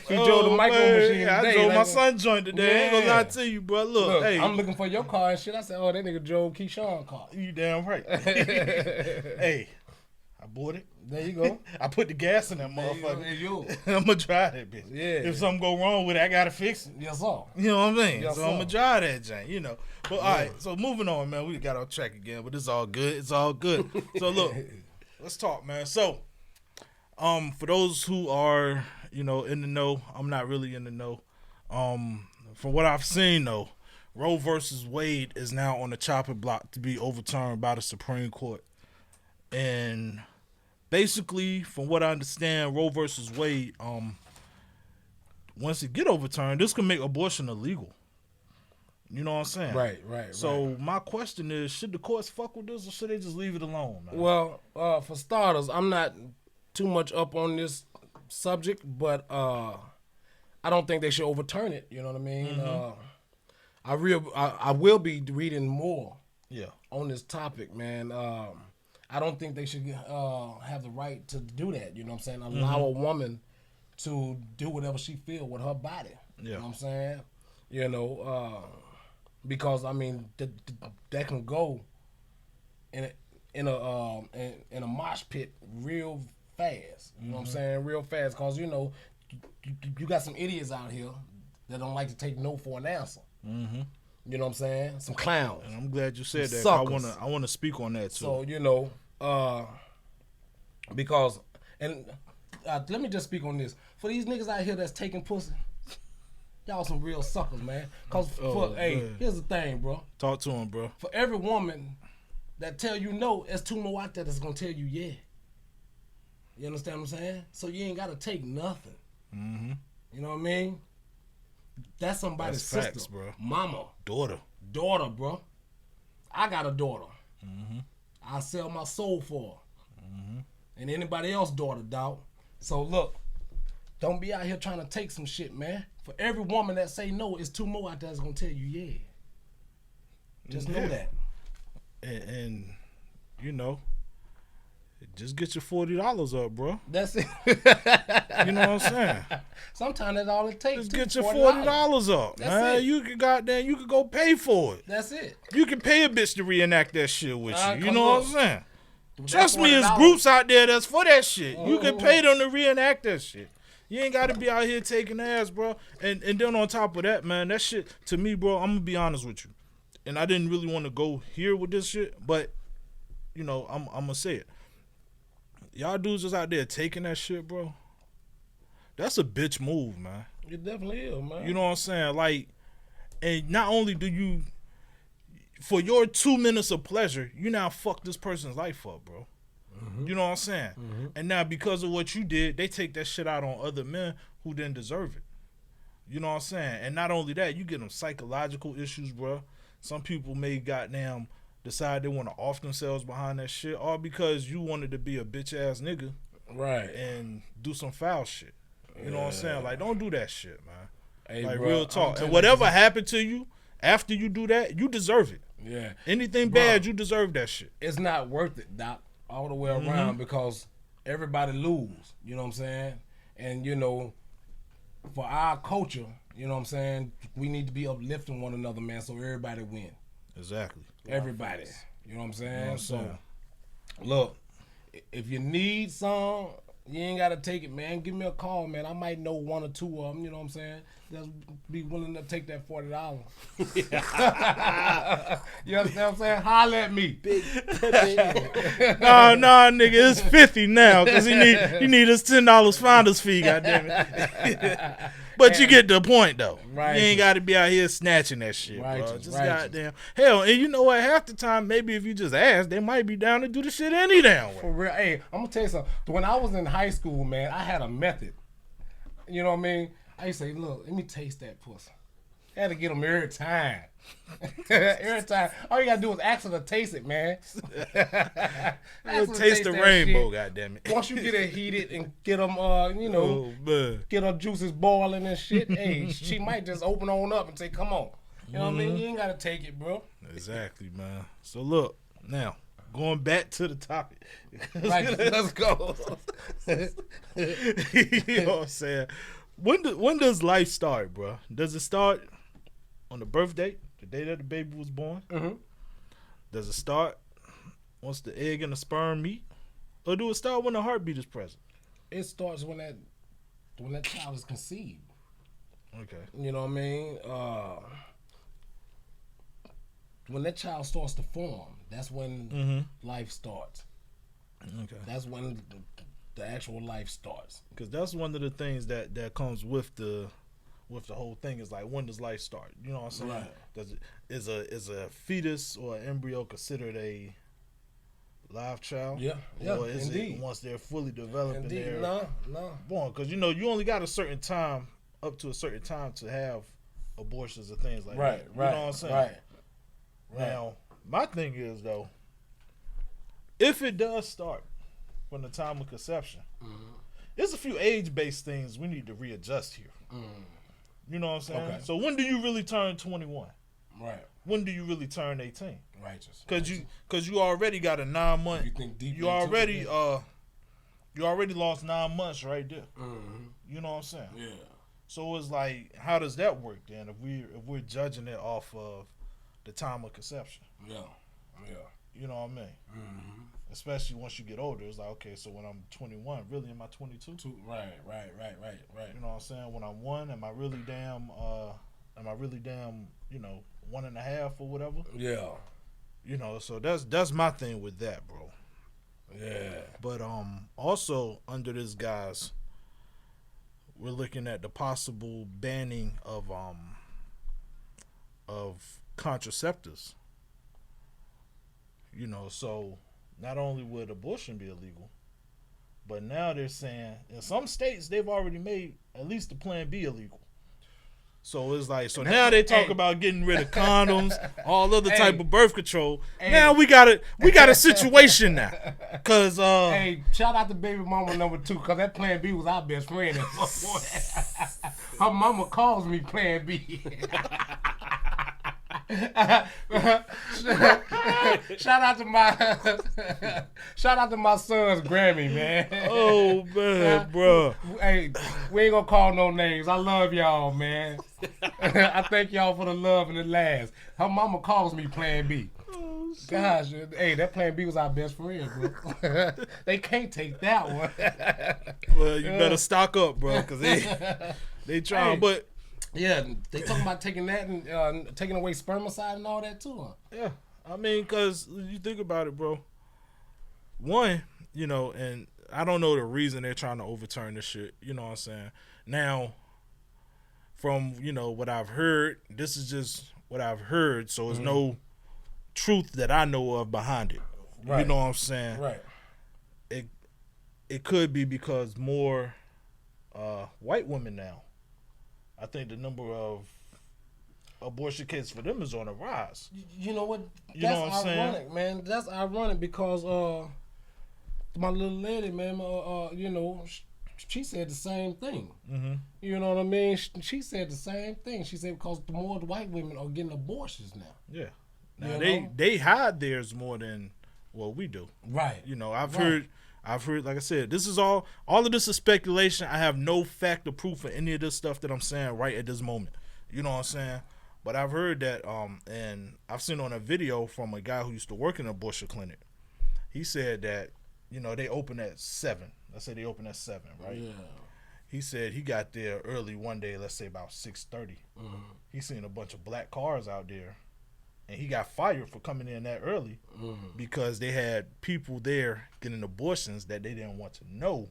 Speaker 4: He drove the micro machine today.
Speaker 2: I drove my son joint today. I ain't gonna lie to you, bro. Look, hey.
Speaker 4: I'm looking for your car and shit. I said, oh, that nigga drove Keyshawn's car.
Speaker 2: You damn right. Hey, I bought it.
Speaker 4: There you go.
Speaker 2: I put the gas in that motherfucker.
Speaker 4: There you go.
Speaker 2: I'm gonna drive that bitch.
Speaker 4: Yeah.
Speaker 2: If something go wrong with it, I gotta fix it.
Speaker 4: Yes, sir.
Speaker 2: You know what I'm saying?
Speaker 4: Yes,
Speaker 2: so
Speaker 4: sir.
Speaker 2: I'm gonna drive that jank, But all right, so moving on, man. We got off track again, but it's all good. It's all good. So look, let's talk, man. So, for those who are, in the know, I'm not really in the know. From what I've seen though, Roe versus Wade is now on the chopping block to be overturned by the Supreme Court. And basically, from what I understand, Roe versus Wade, once it get overturned, this can make abortion illegal. You know what I'm saying?
Speaker 4: Right.
Speaker 2: So my question is, should the courts fuck with this or should they just leave it alone, man?
Speaker 4: Well, for starters, I'm not too much up on this subject, but I don't think they should overturn it. You know what I mean? I will be reading more on this topic, man. I don't think they should have the right to do that. You know what I'm saying? Allow a woman to do whatever she feel with her body. You know what I'm saying? Because I mean that can go in a mosh pit real fast. You know what I'm saying? Real fast, cause you got some idiots out here that don't like to take no for an answer. You know what I'm saying? Some clowns.
Speaker 2: And I'm glad you said that.
Speaker 4: Suckers.
Speaker 2: I wanna speak on that too.
Speaker 4: So because let me just speak on this. For these niggas out here that's taking pussy, Y'all some real suckers, man. Cause
Speaker 2: man.
Speaker 4: here's the thing, bro.
Speaker 2: Talk to him, bro.
Speaker 4: For every woman that tell you no, there's 2 more out there that's gonna tell you yeah. You understand what I'm saying? So you ain't gotta take nothing.
Speaker 2: Mm-hmm.
Speaker 4: You know what I mean? That's somebody's
Speaker 2: That's
Speaker 4: sister,
Speaker 2: facts, bro.
Speaker 4: mama,
Speaker 2: Daughter.
Speaker 4: bro. I got a daughter.
Speaker 2: Mm-hmm.
Speaker 4: I sell my soul for her.
Speaker 2: Mm-hmm.
Speaker 4: And anybody else daughter, dog. So look, don't be out here trying to take some shit, man. For every woman that say no, it's 2 more out there that's gonna tell you yeah. Just know that.
Speaker 2: And you know, just get your $40 up, bro.
Speaker 4: That's it.
Speaker 2: You know what I'm saying?
Speaker 4: Sometimes that's all it takes.
Speaker 2: Just
Speaker 4: too,
Speaker 2: get your
Speaker 4: $40.
Speaker 2: $40 up,
Speaker 4: That's
Speaker 2: man.
Speaker 4: it.
Speaker 2: You can go pay for it.
Speaker 4: That's it.
Speaker 2: You can pay a bitch to reenact that shit with you. You
Speaker 4: come
Speaker 2: know
Speaker 4: on.
Speaker 2: what I'm saying?
Speaker 4: With
Speaker 2: Trust
Speaker 4: that
Speaker 2: me, there's
Speaker 4: $40,
Speaker 2: groups out there that's for that shit. You can
Speaker 4: Mhm.
Speaker 2: pay them to reenact that shit. You ain't gotta be out here taking ass, bro. And then on top of that, man, that shit to me, bro, I'm gonna be honest with you. And I didn't really want to go here with this shit, but you know, I'm gonna say it. Y'all dudes just out there taking that shit, bro. That's a bitch move, man.
Speaker 4: It definitely is, man.
Speaker 2: You know what I'm saying? Like, and not only do you, for your 2 minutes of pleasure, you now fuck this person's life up, bro. You know what I'm saying? And now because of what you did, they take that shit out on other men who didn't deserve it. You know what I'm saying? And not only that, you get them psychological issues, bro. Some people may goddamn decide they want to off themselves behind that shit, all because you wanted to be a bitch ass nigga,
Speaker 4: right?
Speaker 2: and do some foul shit. You know what I'm saying? Like, don't do that shit, man.
Speaker 4: Hey,
Speaker 2: Like,
Speaker 4: bro,
Speaker 2: real
Speaker 4: I'm
Speaker 2: talk.
Speaker 4: telling
Speaker 2: And
Speaker 4: you,
Speaker 2: whatever happened to you after you do that, you deserve it.
Speaker 4: Yeah,
Speaker 2: Anything
Speaker 4: Bro.
Speaker 2: bad, you deserve that shit.
Speaker 4: it's not worth it, Doc, all the way around because everybody lose. You know what I'm saying? And you know, for our culture, you know what I'm saying, we need to be uplifting one another, man, so everybody win.
Speaker 2: Exactly.
Speaker 4: Everybody. You know what I'm saying?
Speaker 2: You know what I'm
Speaker 4: So,
Speaker 2: saying?
Speaker 4: look, if you need some, you ain't got to take it, man. Give me a call, man. I might know 1 or 2 of them, you know what I'm saying? Just be willing to take that $40. You understand what I'm saying? Holler at me.
Speaker 2: Nah, nigga, it's 50 now because he need his $10 finder's fee, goddammit. But you get the point though.
Speaker 4: Right.
Speaker 2: You ain't got to be out here snatching that shit, bro.
Speaker 4: Righteous,
Speaker 2: Just
Speaker 4: righteous.
Speaker 2: goddamn hell. And you know what? Half the time, maybe if you just ask, they might be down to do the shit any damn way.
Speaker 4: For real. Hey, I'm gonna tell you something. When I was in high school, man, I had a method. You know what I mean? I used to say, look, let me taste that pussy. I had to get them every time. Every time. All you gotta do is ask her to taste it, man. Ask her to
Speaker 2: Taste the
Speaker 4: that
Speaker 2: rainbow,
Speaker 4: shit.
Speaker 2: goddammit.
Speaker 4: Once you get it heated and get them, you know,
Speaker 2: Oh man.
Speaker 4: get her juices boiling and shit, hey, she might just open on up and say, come on. You know what I mean? You ain't gotta take it, bro.
Speaker 2: Exactly, man. So look, now going back to the topic.
Speaker 4: Right, let's go.
Speaker 2: You know what I'm saying? When does life start, bro? Does it start on the birth date, the day that the baby was born?
Speaker 4: Mm-hmm.
Speaker 2: Does it start once the egg and the sperm meet, or do it start when the heartbeat is present?
Speaker 4: It starts when that child is conceived.
Speaker 2: Okay.
Speaker 4: You know what I mean? When that child starts to form, that's when life starts.
Speaker 2: Okay.
Speaker 4: That's when the actual life starts.
Speaker 2: Because that's one of the things that comes with the whole thing is like, when does life start? You know what I'm saying?
Speaker 4: Right.
Speaker 2: Is a fetus or an embryo considered a live child?
Speaker 4: Yeah,
Speaker 2: Or is
Speaker 4: indeed.
Speaker 2: it once they're fully developed and
Speaker 4: Indeed,
Speaker 2: they're
Speaker 4: no.
Speaker 2: born? Because you only got a certain time, up to a certain time, to have abortions and things like
Speaker 4: Right,
Speaker 2: that.
Speaker 4: right,
Speaker 2: You know what I'm saying?
Speaker 4: right.
Speaker 2: Now, my thing is though, if it does start from the time of conception, there's a few age-based things we need to readjust here. You know what I'm saying?
Speaker 4: Okay.
Speaker 2: So when do you really turn 21?
Speaker 4: Right.
Speaker 2: When do you really turn 18?
Speaker 4: Righteous.
Speaker 2: Cause you already got a 9-month.
Speaker 4: You think deep
Speaker 2: You
Speaker 4: into
Speaker 2: already
Speaker 4: it,
Speaker 2: you already lost 9 months right there.
Speaker 4: Mm-hmm.
Speaker 2: You know what I'm saying?
Speaker 4: Yeah.
Speaker 2: So it's like, how does that work then? If we're judging it off of the time of conception,
Speaker 4: Yeah. Yeah.
Speaker 2: you know what I mean?
Speaker 4: Mm-hmm.
Speaker 2: Especially once you get older, it's like, okay, so when I'm 21, really am I 22?
Speaker 4: Right.
Speaker 2: You know what I'm saying? When I'm 1, am I really damn? You know, 1.5 or whatever.
Speaker 4: Yeah.
Speaker 2: You know, so that's my thing with that, bro.
Speaker 4: Yeah.
Speaker 2: But also under this guy's, we're looking at the possible banning of contraceptives. You know, so not only would abortion be illegal, but now they're saying in some states they've already made at least the Plan B illegal. So it's like, so now they talk about getting rid of condoms, all other type of birth control. Now we got a situation now, cause
Speaker 4: hey, shout out to baby mama number 2, cause that Plan B was our best friend. Her mama calls me Plan B. shout out to my son's Grammy, man.
Speaker 2: Oh man, bro.
Speaker 4: Hey, we ain't gonna call no names. I love y'all, man. I thank y'all for the love and the laughs. Her mama calls me Plan B. Oh, gosh, hey, that Plan B was our best friend, bro. They can't take that one.
Speaker 2: Well, you better stock up, bro, cause they trying,
Speaker 4: hey.
Speaker 2: but.
Speaker 4: Yeah, they talking about taking that and taking away spermicide and all that too. Huh?
Speaker 2: Yeah, I mean, cause you think about it, bro. One, you know, and I don't know the reason they're trying to overturn this shit. You know what I'm saying? Now, from what I've heard, this is just what I've heard, so there's no truth that I know of behind it. Right. You know what I'm saying?
Speaker 4: Right.
Speaker 2: It could be because more white women now. I think the number of abortion cases for them is on the rise.
Speaker 4: You know what?
Speaker 2: You know what I'm
Speaker 4: ironic,
Speaker 2: saying?
Speaker 4: man. That's ironic because my little lady, man, she said the same thing. Mm-hmm. You know what I mean? She said the same thing. She said because the more white women are getting abortions now.
Speaker 2: Yeah. Now they hide theirs more than what we do.
Speaker 4: Right.
Speaker 2: You know, I've heard, like I said, this is all of this is speculation. I have no fact or proof of any of this stuff that I'm saying right at this moment. You know what I'm saying? But I've heard that, and I've seen on a video from a guy who used to work in an abortion clinic. He said that, they open at 7. Let's say they open at 7, right? Yeah. He said he got there early one day, let's say about 6:30. Mm-hmm. He seen a bunch of black cars out there. And he got fired for coming in that early because they had people there getting abortions that they didn't want to know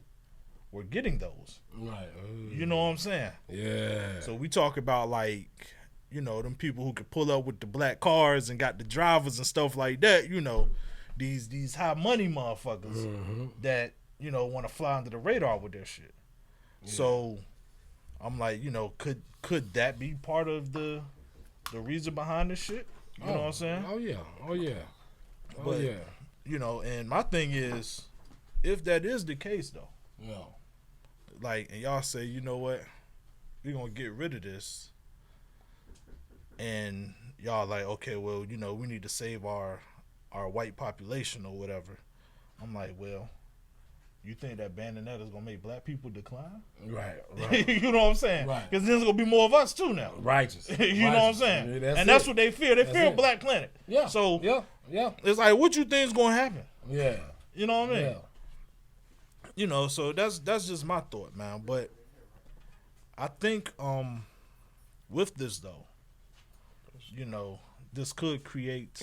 Speaker 2: were getting those. Right. You know what I'm saying?
Speaker 4: Yeah.
Speaker 2: So we talk about them people who could pull up with the black cars and got the drivers and stuff like that, these high money motherfuckers that, want to fly under the radar with their shit. Yeah. So I'm like, could that be part of the reason behind this shit? You know what I'm saying?
Speaker 4: Oh yeah.
Speaker 2: But, and my thing is, if that is the case though, and y'all say, you know what, we're gonna get rid of this, and y'all like, okay, well, we need to save our white population or whatever. I'm like, well, you think that banning that is gonna make black people decline?
Speaker 4: Right.
Speaker 2: You know what I'm saying?
Speaker 4: Right.
Speaker 2: Because there's gonna be more of us too now.
Speaker 4: Righteous.
Speaker 2: You know what I'm saying? Yeah, that's what they fear. They fear a black planet.
Speaker 4: Yeah.
Speaker 2: So
Speaker 4: yeah.
Speaker 2: It's like, what you think is gonna happen?
Speaker 4: Yeah.
Speaker 2: You know what I mean? Yeah. So that's just my thought, man. But I think with this though, this could create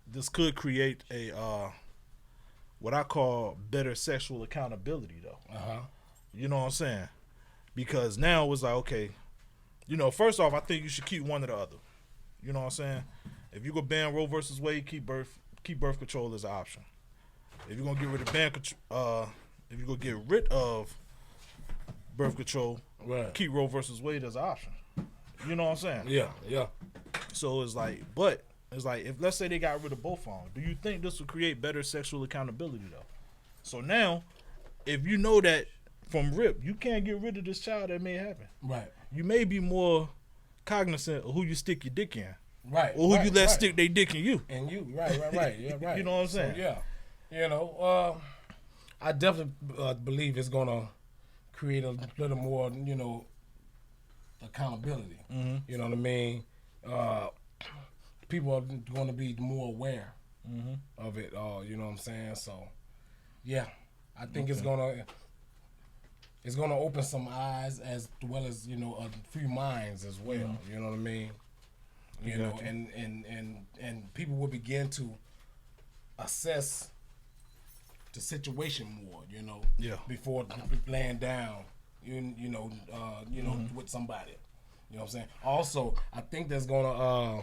Speaker 2: this could create a what I call better sexual accountability though. You know what I'm saying? Because now it's like, okay, first off, I think you should keep one or the other. You know what I'm saying? If you go ban Roe versus Wade, keep birth control as an option. If you're gonna get rid of if you're gonna get rid of birth control, keep Roe versus Wade as an option. You know what I'm saying?
Speaker 4: Yeah.
Speaker 2: So it's like, if let's say they got rid of both of them, do you think this will create better sexual accountability though? So now, if you know that from rip, you can't get rid of this child that may happen.
Speaker 4: Right.
Speaker 2: You may be more cognizant of who you stick your dick in.
Speaker 4: Right.
Speaker 2: Or who you let stick their dick in you.
Speaker 4: And you. Right. Yeah, right.
Speaker 2: You know what I'm saying?
Speaker 4: So, yeah. I definitely believe it's gonna create a little more, accountability. Mm-hmm. You know what I mean? People are going to be more aware of it. You know what I'm saying? So, yeah, I think it's gonna open some eyes as well as a few minds as well. Mm-hmm. You know what I mean? You know, and people will begin to assess the situation more. Before laying down with somebody. You know what I'm saying? Also, I think that's gonna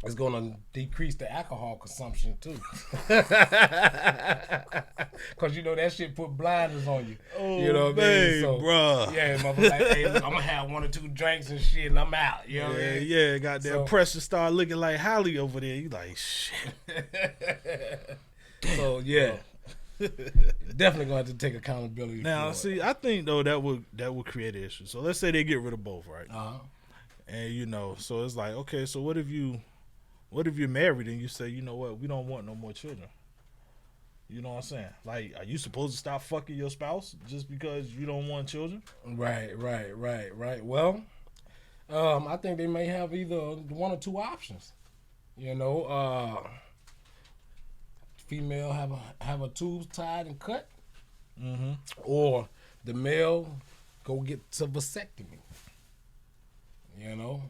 Speaker 4: it's gonna decrease the alcohol consumption too. Cause that shit put blinders on you.
Speaker 2: Oh,
Speaker 4: You know what I mean? So,
Speaker 2: bruh.
Speaker 4: yeah, motherfucker, like, hey, look, I'm gonna have 1 or 2 drinks and shit, and I'm out. You know what I mean?
Speaker 2: Yeah, goddamn
Speaker 4: So-
Speaker 2: pressure start looking like Holly over there. You like, shit.
Speaker 4: So yeah, definitely gonna have to take accountability.
Speaker 2: Now,
Speaker 4: for it.
Speaker 2: see, I think though that would create an issue. So let's say they get rid of both, right? And so it's like, okay, so what if you're married and you say, you know what, we don't want no more children? You know what I'm saying? Like, are you supposed to stop fucking your spouse just because you don't want children?
Speaker 4: Right. Well, I think they may have either 1 or 2 options. Female have a tubes tied and cut, or the male go get to vasectomy.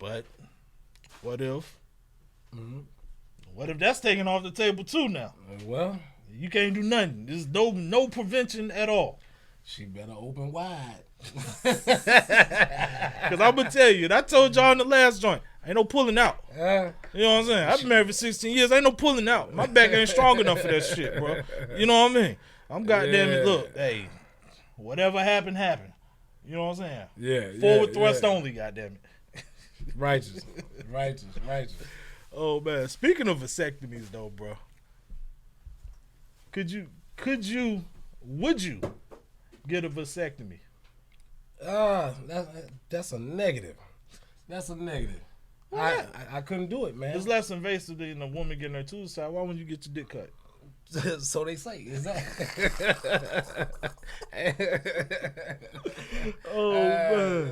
Speaker 2: But what if? What if that's taken off the table too now?
Speaker 4: Well,
Speaker 2: You can't do nothing. There's no prevention at all.
Speaker 4: she better open wide.
Speaker 2: Because I'm going to tell you, and I told y'all in the last joint, ain't no pulling out. You know what I'm saying? I've been married for 16 years. Ain't no pulling out. My back ain't strong enough for that shit, bro. You know what I mean? I'm goddamn it. Look, hey, whatever happened, happened. You know what I'm saying?
Speaker 4: Yeah.
Speaker 2: Forward thrust only, goddamn it.
Speaker 4: Righteous.
Speaker 2: Oh, man. Speaking of vasectomies, though, bro, would you get a vasectomy?
Speaker 4: That's a negative. That's a negative. I couldn't do it, man.
Speaker 2: It's less invasive than a woman getting her tubes tied. Why wouldn't you get your dick cut?
Speaker 4: So they say. Is that?
Speaker 2: Oh, man.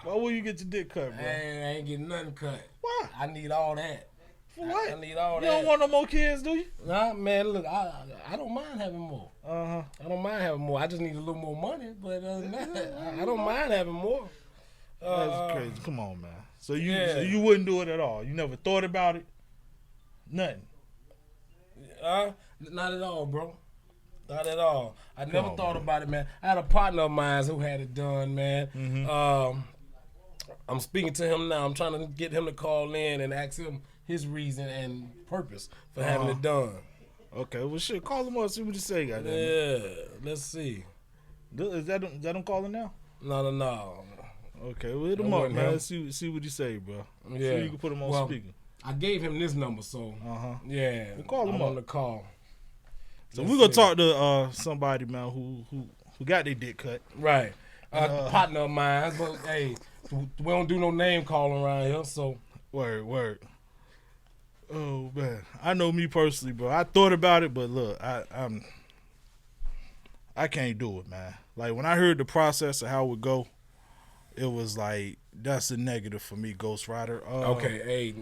Speaker 2: Why would you get your dick cut, bro?
Speaker 4: I ain't getting nothing cut.
Speaker 2: Why?
Speaker 4: I need all that.
Speaker 2: For what?
Speaker 4: I need all
Speaker 2: You
Speaker 4: that.
Speaker 2: don't want no more kids, do you?
Speaker 4: Nah, man, look, I don't mind having more.
Speaker 2: Uh-huh.
Speaker 4: I don't mind having more. I just need a little more money, but other than that, I don't mind having more.
Speaker 2: That's crazy. Come on, man. So
Speaker 4: Yeah.
Speaker 2: you wouldn't do it at all? You never thought about it? Nothing.
Speaker 4: Not at all, bro. Not at all. I never
Speaker 2: on,
Speaker 4: thought
Speaker 2: man.
Speaker 4: about it, man. I had a partner of mine who had it done, man.
Speaker 2: Mm-hmm.
Speaker 4: I'm speaking to him now. I'm trying to get him to call in and ask him his reason and purpose for having it done.
Speaker 2: Okay, well, shit, call him up, see what you say, goddamn.
Speaker 4: Yeah, let's see.
Speaker 2: Is that him calling now?
Speaker 4: No.
Speaker 2: Okay, well, hit him
Speaker 4: That
Speaker 2: up,
Speaker 4: wasn't
Speaker 2: man.
Speaker 4: him.
Speaker 2: See what you say, bro.
Speaker 4: Yeah.
Speaker 2: So you can put him on
Speaker 4: Well,
Speaker 2: speaker.
Speaker 4: I gave him this number, so yeah.
Speaker 2: Well, call him
Speaker 4: I'm
Speaker 2: up.
Speaker 4: on the call.
Speaker 2: So
Speaker 4: Let's
Speaker 2: we're gonna
Speaker 4: see.
Speaker 2: talk to somebody, man, who got their dick cut.
Speaker 4: Right. Partner of mine, but hey, we don't do no name calling around here, so.
Speaker 2: Word. Oh man, I know me personally, bro. I thought about it, but look, I can't do it, man. Like when I heard the process of how it would go, it was like that's a negative for me, Ghost Rider.
Speaker 4: Okay, hey,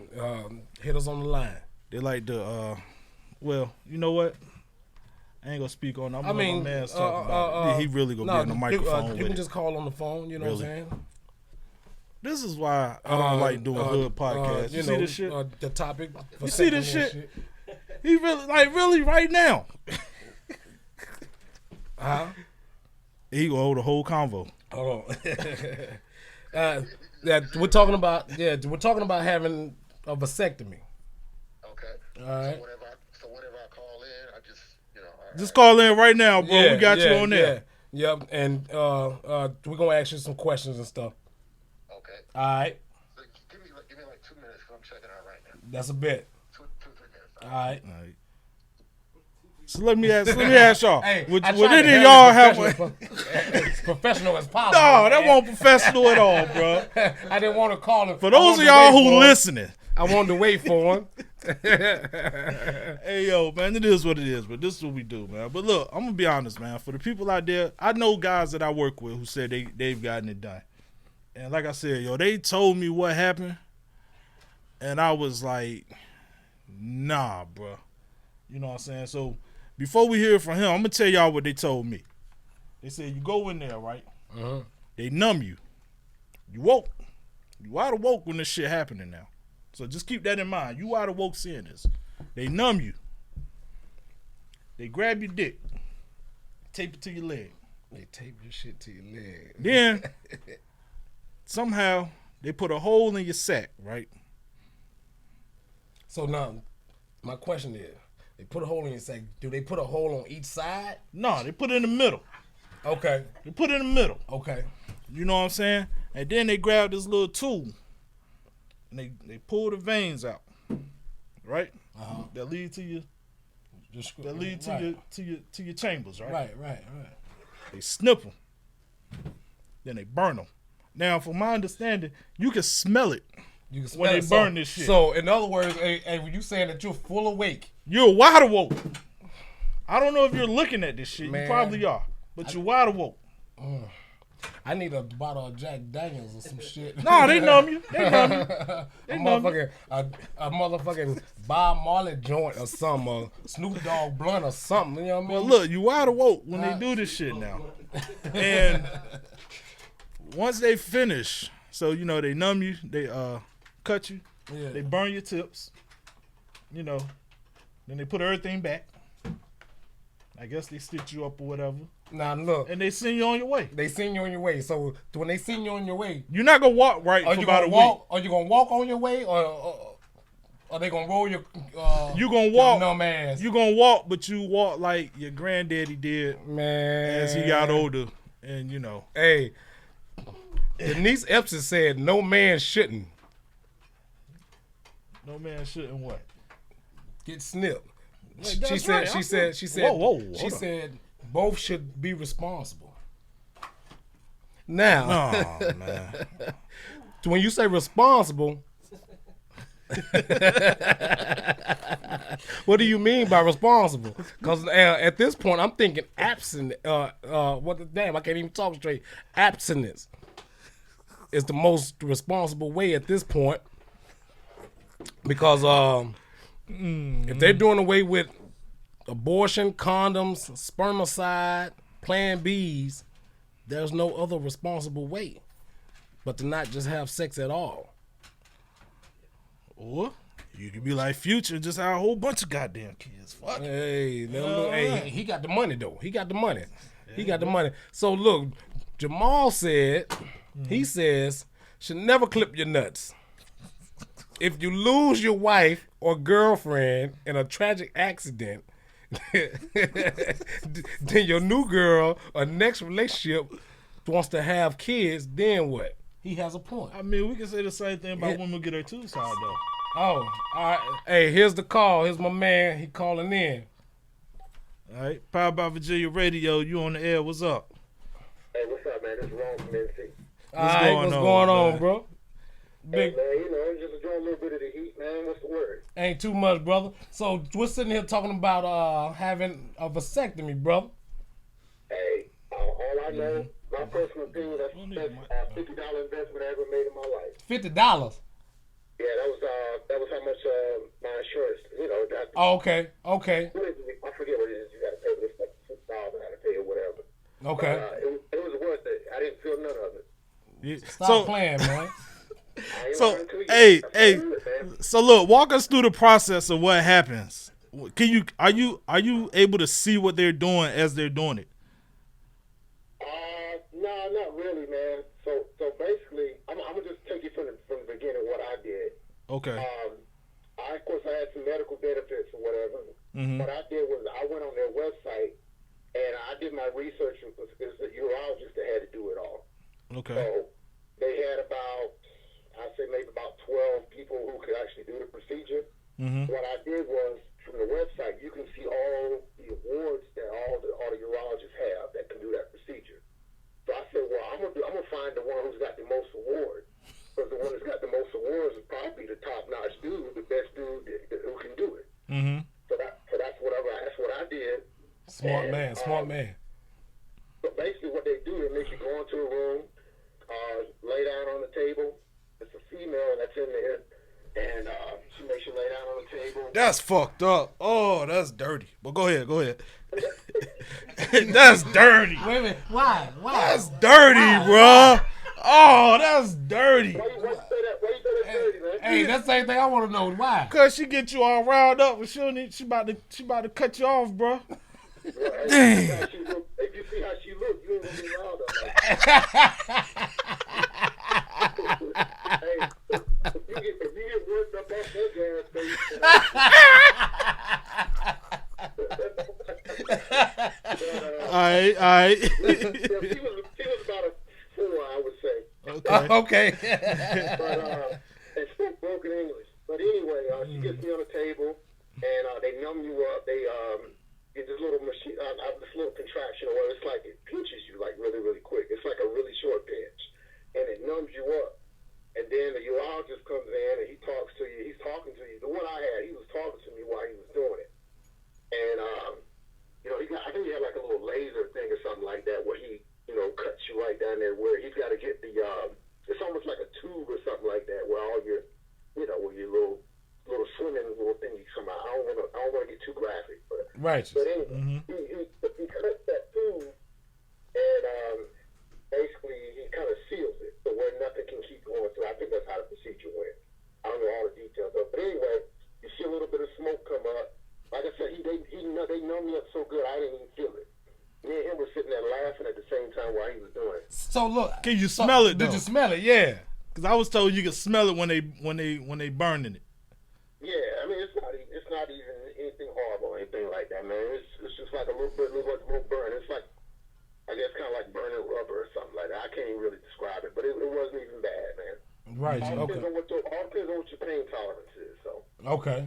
Speaker 4: hit us on the line.
Speaker 2: They like the well, you know what? I ain't gonna speak on. My man's talking about it. He really gonna be on the microphone
Speaker 4: You
Speaker 2: with
Speaker 4: can
Speaker 2: it.
Speaker 4: just call on the phone. You know what I'm
Speaker 2: Really?
Speaker 4: saying?
Speaker 2: This is why I don't like doing hood podcasts. You see this shit?
Speaker 4: The topic. For
Speaker 2: You see this
Speaker 4: second
Speaker 2: shit? He really right now. He gonna hold the whole convo.
Speaker 4: Hold on. We're talking about having a vasectomy.
Speaker 5: Okay.
Speaker 4: All right.
Speaker 5: So whenever I call in, I just, all right.
Speaker 2: Just call in right now, bro. We got you on there.
Speaker 4: Yeah. Yep. And we're gonna ask you some questions and stuff.
Speaker 5: Okay.
Speaker 4: All right.
Speaker 5: So give me like 2 minutes because I'm checking out right now.
Speaker 4: That's a bet.
Speaker 5: 2, 3 minutes.
Speaker 4: All right.
Speaker 2: All right. So let me ask y'all.
Speaker 4: Hey,
Speaker 2: Would
Speaker 4: I
Speaker 2: any
Speaker 4: tried
Speaker 2: of
Speaker 4: to
Speaker 2: y'all have
Speaker 4: as professional as possible.
Speaker 2: No, that wasn't professional at all, bro.
Speaker 4: I didn't want to call him.
Speaker 2: For those of y'all who listening,
Speaker 4: I wanted to wait for him.
Speaker 2: hey yo, man, it is what it is, but this is what we do, man. But look, I'm gonna be honest, man. For the people out there, I know guys that I work with who said they've gotten it done. And like I said, yo, they told me what happened, and I was like, nah, bro. You know what I'm saying? So before we hear from him, I'm gonna tell y'all what they told me. They said you go in there, right? They numb you. You woke. You out of woke when this shit happening now. So just keep that in mind. You out of woke seeing this. They numb you. They grab your dick, tape it to your leg.
Speaker 4: They tape your shit to your leg.
Speaker 2: Then somehow they put a hole in your sack, right?
Speaker 4: So now, my question is, they put a hole in your sack. Do they put a hole on each side?
Speaker 2: No, they put it in the middle.
Speaker 4: Okay.
Speaker 2: They put it in the middle.
Speaker 4: Okay.
Speaker 2: You know what I'm saying? And then they grab this little tool and they pull the veins out, right? That lead to your to your chambers, right?
Speaker 4: Right.
Speaker 2: They snip them, then they burn them. Now, from my understanding, you can smell it
Speaker 4: You can
Speaker 2: when
Speaker 4: smell
Speaker 2: they
Speaker 4: it.
Speaker 2: burn this shit.
Speaker 4: So, in other words, hey, when you saying that you're full awake,
Speaker 2: You're wide awoke. I don't know if you're looking at this shit.
Speaker 4: Man.
Speaker 2: You probably are, but you're wide awoke.
Speaker 4: I need a bottle of Jack Daniels or some shit.
Speaker 2: No, they numb you. They numb you.
Speaker 4: A motherfucking Bob Marley joint or something, a Snoop Dogg blunt or something. You know what I mean?
Speaker 2: Well, look, you wide awoke when they do this shit now. And once they finish, so you know they numb you, they cut you,
Speaker 4: Yeah.
Speaker 2: they burn your tips, you know, then they put everything back. I guess they stitch you up or whatever,
Speaker 4: Now look,
Speaker 2: and they send you on your way.
Speaker 4: they send you on your way. So when they send you on your way,
Speaker 2: You're not gonna walk right
Speaker 4: are
Speaker 2: for
Speaker 4: you
Speaker 2: about
Speaker 4: gonna
Speaker 2: a
Speaker 4: walk?
Speaker 2: week.
Speaker 4: Are you gonna walk on your way, or are they gonna roll your?
Speaker 2: You gonna
Speaker 4: your
Speaker 2: walk.
Speaker 4: numb ass.
Speaker 2: You gonna walk, but you walk like your granddaddy did
Speaker 4: Man,
Speaker 2: as he got older, and you know.
Speaker 4: Hey, Denise Epson said no man shouldn't
Speaker 2: No man shouldn't what?
Speaker 4: get snipped.
Speaker 2: Wait, that's right.
Speaker 4: She said.
Speaker 2: Whoa,
Speaker 4: She
Speaker 2: hold on.
Speaker 4: said both should be responsible. Now,
Speaker 2: Oh man.
Speaker 4: when you say responsible, what do you mean by responsible? Because at this point, I'm thinking absent. Damn, I can't even talk straight. Abstinence is the most responsible way at this point, because if they're doing away with abortion, condoms, spermicide, Plan Bs, there's no other responsible way but to not just have sex at all.
Speaker 2: Or you could be like Future, just have a whole bunch of goddamn kids. Fuck.
Speaker 4: Hey, hey, he got the money though. He got the money. He got the money. So look, Jamal said, he says, should never clip your nuts. If you lose your wife or girlfriend in a tragic accident, then your new girl or next relationship wants to have kids, then what? He has a point.
Speaker 2: I mean, we can say the same thing about women who get her tubes tied though.
Speaker 4: Oh, all right. Hey, here's the call. Here's my man. He calling in.
Speaker 2: All right, Powered by Virginia Radio. You on the air? What's up?
Speaker 5: Hey, what's up, man? This is Ron from NC.
Speaker 4: All right, what's going on, bro?
Speaker 5: Hey,
Speaker 4: Big,
Speaker 5: man, you know, just enjoying a little bit of the heat, man. What's the word?
Speaker 4: ain't too much, brother. So we're sitting here talking about having a vasectomy, brother.
Speaker 5: Hey, all I know, my personal opinion, that's the best $50 investment I ever made in my life.
Speaker 4: $50.
Speaker 5: Yeah, that was how much my insurance, you know, that,
Speaker 4: Oh, okay.
Speaker 5: I forget what it is you got to pay, but it's like $6,000 I had to pay or whatever.
Speaker 4: Okay.
Speaker 5: It was worth it. I didn't feel none of it.
Speaker 2: Yeah.
Speaker 4: Stop playing, man.
Speaker 5: I ain't
Speaker 2: So,
Speaker 5: lying to you.
Speaker 2: hey,
Speaker 5: That's
Speaker 2: hey.
Speaker 5: good, man.
Speaker 2: So look, walk us through the process of what happens. Are you able to see what they're doing as they're doing it?
Speaker 5: No, not really, man. So basically, I'm gonna just take you from the beginning what I did.
Speaker 2: Okay.
Speaker 5: Of course, I had some medical benefits or whatever. What I did was I went on their website and I did my research. It was the urologist that had to do it all.
Speaker 2: Okay.
Speaker 5: So they had I'd say maybe about 12 people who could actually do the procedure. What I did was, from the website, you can see all the awards that all the urologists have that can do that procedure. So I said, well, I'm gonna find the one who's got the most awards, because the one that's got the most awards is probably the top-notch dude, the best dude who can do it. So that's what I did.
Speaker 4: Smart man.
Speaker 5: So basically, what they do, they make you go into a room, lay down on the table. It's a female that's in there, and she makes you lay down on the table.
Speaker 2: That's fucked up. Oh, that's dirty. But go ahead. That's dirty.
Speaker 4: Wait a minute. Why?
Speaker 2: That's dirty, bruh. Oh, that's dirty.
Speaker 5: Why you say that's dirty, man?
Speaker 4: Hey, that's the same thing I want to know. Why?
Speaker 2: Cause she get you all riled up, but she about to cut you off, bruh.
Speaker 5: If you see how she look, you ain't gonna be loud. Hey, if you get worked up off that gas station.
Speaker 2: All right.
Speaker 5: Yeah, she was about a 4, I would say.
Speaker 4: Okay.
Speaker 5: But and spoke broken English. But anyway, she gets me on the table, and they numb you up. They get this little machine, this little contraption, where it's like it pinches you like really, really quick. It's like a really short pinch, and it numbs you up. And then the urologist comes in and he talks to you. He's talking to you. The one I had, he was talking to me while he was doing it. And I think he had like a little laser thing or something like that where he, cuts you right down there where he's got to get the it's almost like a tube or something like that where all your where your little swimming little thingies come out. I don't want to get too graphic, but anyway, he cuts that tube and basically he kind of seals it so where nothing can keep going through. I think that's how the procedure went. I don't know all the details of it, but anyway, you see a little bit of smoke come up. Like I said, they numb me up so good I didn't even feel it. Me and him were sitting there laughing at the same time while he was doing it.
Speaker 4: So look,
Speaker 2: Can you smell it though?
Speaker 4: Did you smell it? Yeah.
Speaker 2: Because I was told you could smell it when they burning it.
Speaker 5: Yeah, I mean it's not even anything horrible or anything like that, man. It's just like a little burn. It's like I guess kind of like burning rubber or something like that. I can't even really describe it, but it wasn't even bad, man.
Speaker 4: Right.
Speaker 5: All
Speaker 4: Okay.
Speaker 5: depends on what your pain tolerance is. So.
Speaker 4: Okay.